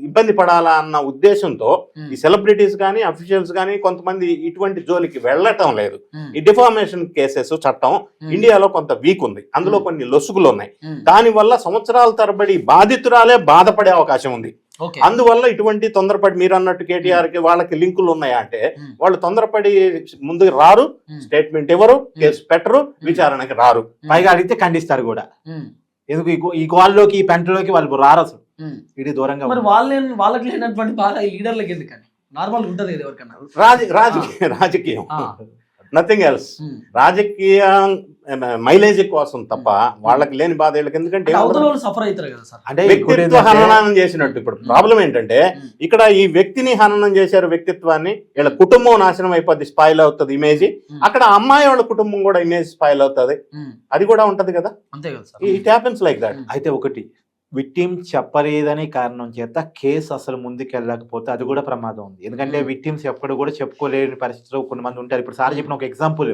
ఇబ్బంది పడాలా అన్న ఉద్దేశంతో ఈ సెలబ్రిటీస్ కానీ అఫీషియల్స్ కానీ కొంతమంది ఇటువంటి జోలికి వెళ్ళటం లేదు. ఈ డిఫార్మేషన్ కేసెస్ చట్టం ఇండియాలో కొంత వీక్ ఉంది, అందులో కొన్ని లొసుగులు ఉన్నాయి. దానివల్ల సంవత్సరాల తరబడి బాధితురాలే బాధపడే అవకాశం ఉంది. అందువల్ల ఇటువంటి తొందరపడి మీరు అన్నట్టు కేటీఆర్ కి వాళ్ళకి లింకులు ఉన్నాయా అంటే వాళ్ళు తొందరపడి ముందుకు రారు, స్టేట్మెంట్ ఇవ్వరు, కేసు పెట్టరు, విచారణకి రారు. పైగా అడిగితే ఖండిస్తారు కూడా. ఎందుకు ఈ గోల్లోకి ఈ పెంటలోకి వాళ్ళు రారు అసలు, ఇది దూరంగా మరి వాళ్ళకి లేనటువంటి బాగా లీడర్లకి ఎందుకని? నార్మల్ ఉంటది కదా ఎవరికన్నా. రాజకీయం నథింగ్ ఎల్స్. రాజకీయ మైలేజ్ కోసం తప్ప వాళ్ళకి లేని బాధ వీళ్ళకి. ఎందుకంటే సఫర్ అవుతారు కదా సార్. అంటే వ్యక్తిత్వ హననం చేసినట్టు. ఇప్పుడు ప్రాబ్లం ఏంటంటే ఇక్కడ ఈ వ్యక్తిని హననం చేశారు, వ్యక్తిత్వాన్ని, వీళ్ళ కుటుంబం నాశనం అయిపోద్ది, స్పాయిల్ అవుతుంది ఇమేజ్. అక్కడ అమ్మాయి వాళ్ళ కుటుంబం కూడా ఇమేజ్ స్పాయిల్ అవుతుంది, అది కూడా ఉంటది కదా. అంతే కదా sir. It happens like that. అయితే ఒకటి విక్టిమ్ చెప్పలేదని కారణం చేత కేసు అసలు ముందుకు వెళ్ళకపోతే అది కూడా ప్రమాదం ఉంది. ఎందుకంటే విక్టిమ్స్ ఎప్పుడు కూడా చెప్పుకోలేని పరిస్థితిలో కొంతమంది ఉంటారు. ఇప్పుడు సార్ చెప్పిన ఒక ఎగ్జాంపుల్,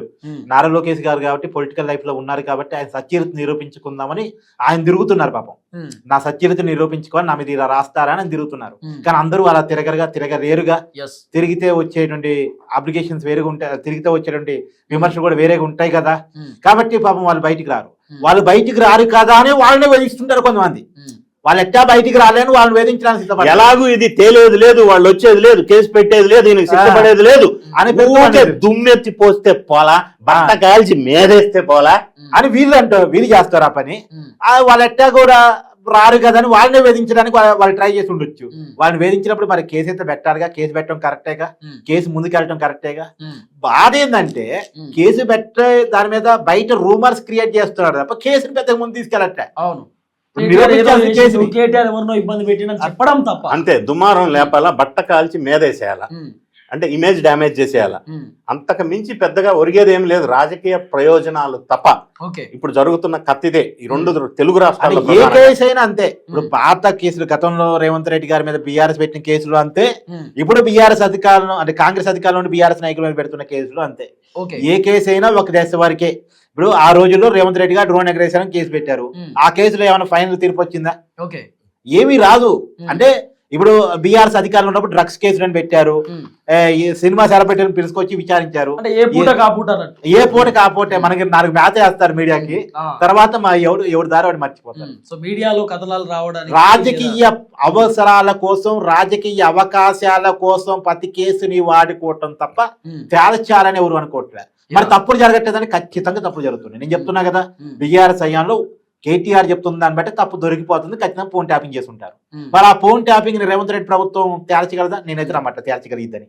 నారా లోకేష్ గారు కాబట్టి పొలిటికల్ లైఫ్ లో ఉన్నారు కాబట్టి ఆయన సత్యరీతి నిరూపించుకుందామని ఆయన తిరుగుతున్నారు. పాపం నా సత్యరీతి నిరూపించుకోవాలి, నా మీద ఇలా రాస్తారా అని తిరుగుతున్నారు. కానీ అందరూ అలా తిరగలేరుగా. తిరిగితే వచ్చేటువంటి అప్లికేషన్స్ వేరుగా ఉంటాయి, తిరిగితే వచ్చేటువంటి విమర్శలు కూడా వేరేగా ఉంటాయి కదా. కాబట్టి పాపం వాళ్ళు బయటికి రారు. వాళ్ళు బయటికి రారు కదా అని వాళ్ళని వేధిస్తుంటారు కొంతమంది. వాళ్ళు ఎట్టా బయటికి రాలేని వాళ్ళని వేధించడానికి సిద్ధపడతారు. ఎలాగూ ఇది తేలేది లేదు, వాళ్ళు వచ్చేది లేదు, కేసు పెట్టేది లేదు, ఈయనకి సిద్ధపడేది లేదు అని దుమ్మెత్తి పోస్తే పోలా, బట్ట కాల్చి మేరేస్తే పోలా అని వీళ్ళు చేస్తారు ఆ పని. వాళ్ళు ఎట్టా కూడా రారు కదా అని వాళ్ళనే వేధించడానికి వాళ్ళు ట్రై చేసి ఉండొచ్చు. వాళ్ళని వేధించినప్పుడు మరి కేసు అయితే పెట్టాలిగా, కేసు పెట్టడం కరెక్టేగా, కేసు ముందుకెళ్ళడం కరెక్టేగా. బాధ ఏంటంటే కేసు పెట్టే దాని మీద బయట రూమర్స్ క్రియేట్ చేస్తున్నాడు తప్ప కేసుని పెద్ద ముందు తీసుకెళ్ళట్లే. అవును, కేటీఆర్ ఎవరినో ఇబ్బంది పెట్టిన చెప్పడం తప్ప. అంతే, దుమారం లేపాలా, బట్ట కాల్చి మేదేసేయాలా, అంటే ఇమేజ్ డ్యామేజ్ చేసేయాలా. అంతకు మించి పెద్దగా ఒరిగేది ఏం లేదు, రాజకీయ ప్రయోజనాలు తప్ప. ఇప్పుడు జరుగుతున్న కత్తిదే ఈ రెండు తెలుగు రాష్ట్రాల్లో. ఏ కేసు అయినా అంతే. ఇప్పుడు పాత కేసులు, గతంలో రేవంత్ రెడ్డి గారి మీద బీఆర్ఎస్ పెట్టిన కేసులు అంతే, ఇప్పుడు బీఆర్ఎస్ అధికారులు అంటే కాంగ్రెస్ అధికారులు బీఆర్ఎస్ నాయకుల మీద పెడుతున్న కేసులు అంతే. ఏ కేసు అయినా ఒక దేశ వారికే. ఇప్పుడు ఆ రోజుల్లో రేవంత్ రెడ్డి గారు డ్రోన్ ఎగరేషన్ కేసు పెట్టారు. ఆ కేసులో ఏమైనా ఫైనల్ తీర్పు వచ్చిందా? ఏమీ రాదు. అంటే ఇప్పుడు బీఆర్ఎస్ అధికారులు ఉన్నప్పుడు డ్రగ్స్ కేసులను పెట్టారు, సినిమా సెలబ్రిటీలను పిలుచుకొచ్చి విచారించారు. ఏ పూట కాపోతే మనకి 4 మ్యాచ్ వేస్తారు మీడియాకి, తర్వాత మా ఎవరు దారి వాడు మర్చిపోతారు. సో మీడియాలో కథనాలు రావడానికి రాజకీయ అవసరాల కోసం, రాజకీయ అవకాశాల కోసం ప్రతి కేసుని వాడుకోవటం తప్ప తేల్చాలని ఎవరు అనుకోవట్లేదు. మరి తప్పుడు జరగట్లేదని ఖచ్చితంగా తప్పుడు జరుగుతుంది. నేను చెప్తున్నా కదా, బీఆర్ఎస్ అయ్యాలో కేటీఆర్ చెప్తున్న దాన్ని బట్టి తప్పు దొరికిపోతుంది, ఖచ్చితంగా ఫోన్ ట్యాపింగ్ చేసి ఉంటారు. మరి ఆ ఫోన్ ట్యాపింగ్ ని రేవంత్ రెడ్డి ప్రభుత్వం తేల్చగలదా? నేనైతే నమ్మట తేల్చగలిగిద్దని.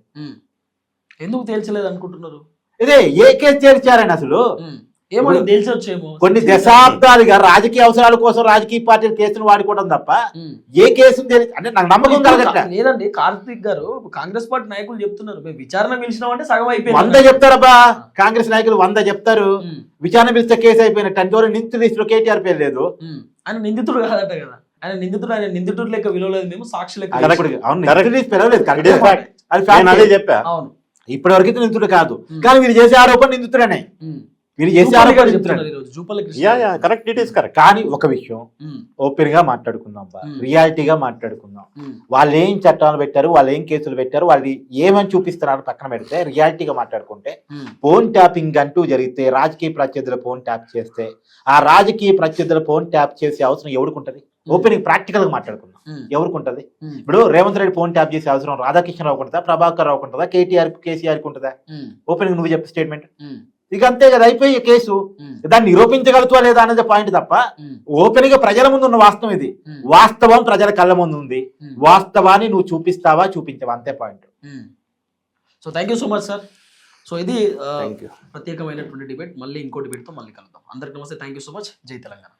ఎందుకు తేల్చలేదు అనుకుంటున్నారు? ఇదే ఏ కేసు తేల్చారని అసలు ఏమో తెలిసొచ్చేమో. కొన్ని దశాబ్దాలుగా రాజకీయ అవసరాల కోసం రాజకీయ పార్టీల కేసును వాడుకోవడం తప్ప ఏ కేసును అంటే నాకు నమ్మకం కలగట్లే. లేదండి, కార్తీక్ గారు కాంగ్రెస్ పార్టీ నాయకులు చెప్తున్నారు మేము విచారణ పిలిచినామంటే సగం అయిపోయింది. 100 చెప్తారబ్బా కాంగ్రెస్ నాయకులు, 100 చెప్తారు. విచారణ పిలిస్తే కేసు అయిపోయినట్టు. అంతవరకు నిందితుల లిస్టులో కేటీఆర్ పేరు లేదు. ఆయన నిందితుడు కాదట కదా, ఆయన నిందితుడు లెక్క విలువలేదు, మేము సాక్షి లెక్క. చెప్పా. అవును, ఇప్పటి వరకు నిందితుడు కాదు, కానీ వీళ్ళు చేసే ఆరోపణ నిందితుడనే. వీళ్ళు చేసే ఆరోపణ కానీ ఒక విషయం ఓపెన్ గా మాట్లాడుకుందాం, రియాలిటీగా మాట్లాడుకుందాం. వాళ్ళు ఏం చట్టాలు పెట్టారు, వాళ్ళు ఏం కేసులు పెట్టారు, వాళ్ళు ఏమని చూపిస్తున్నారు పక్కన పెడితే రియాలిటీగా మాట్లాడుకుంటే, ఫోన్ ట్యాపింగ్ అంటూ జరిగితే రాజకీయ ప్రత్యర్థుల ఫోన్ ట్యాప్ చేస్తే ఆ రాజకీయ ప్రత్యర్థుల ఫోన్ ట్యాప్ చేసే అవసరం ఎవరికి ఓపెన్ ప్రాక్టికల్ గా మాట్లాడుకుందాం. ఎవరికి ఉంటది? ఇప్పుడు రేవంత్ రెడ్డి ఫోన్ ట్యాప్ చేసే అవసరం రాధాకృష్ణ రావుకు ఉంటుందా, ప్రభాకర్ రావుకు ఉంటుందా, కేసీఆర్ కి ఉంటుందా? ఓపెన్ నువ్వు చెప్పే స్టేట్మెంట్ ఇక అంతే కదా, అయిపోయి కేసు. దాన్ని నిరూపించగలుగుతా లేదా అనేది పాయింట్ తప్ప ఓపెన్ గా ప్రజల ముందు ఉన్న వాస్తవం ఇది. వాస్తవం ప్రజల కళ్ళ ముందు ఉంది, వాస్తవాన్ని నువ్వు చూపిస్తావా చూపించవా, అంతే point. So thank you so much sir. So ఇది ప్రత్యేకమైనటువంటి డిబేట్. మళ్ళీ ఇంకో డిబేట్ తో మళ్ళీ కలుద్దాం. అందరికి నమస్తే, థ్యాంక్ యూ సో మచ్. జై తెలంగాణ.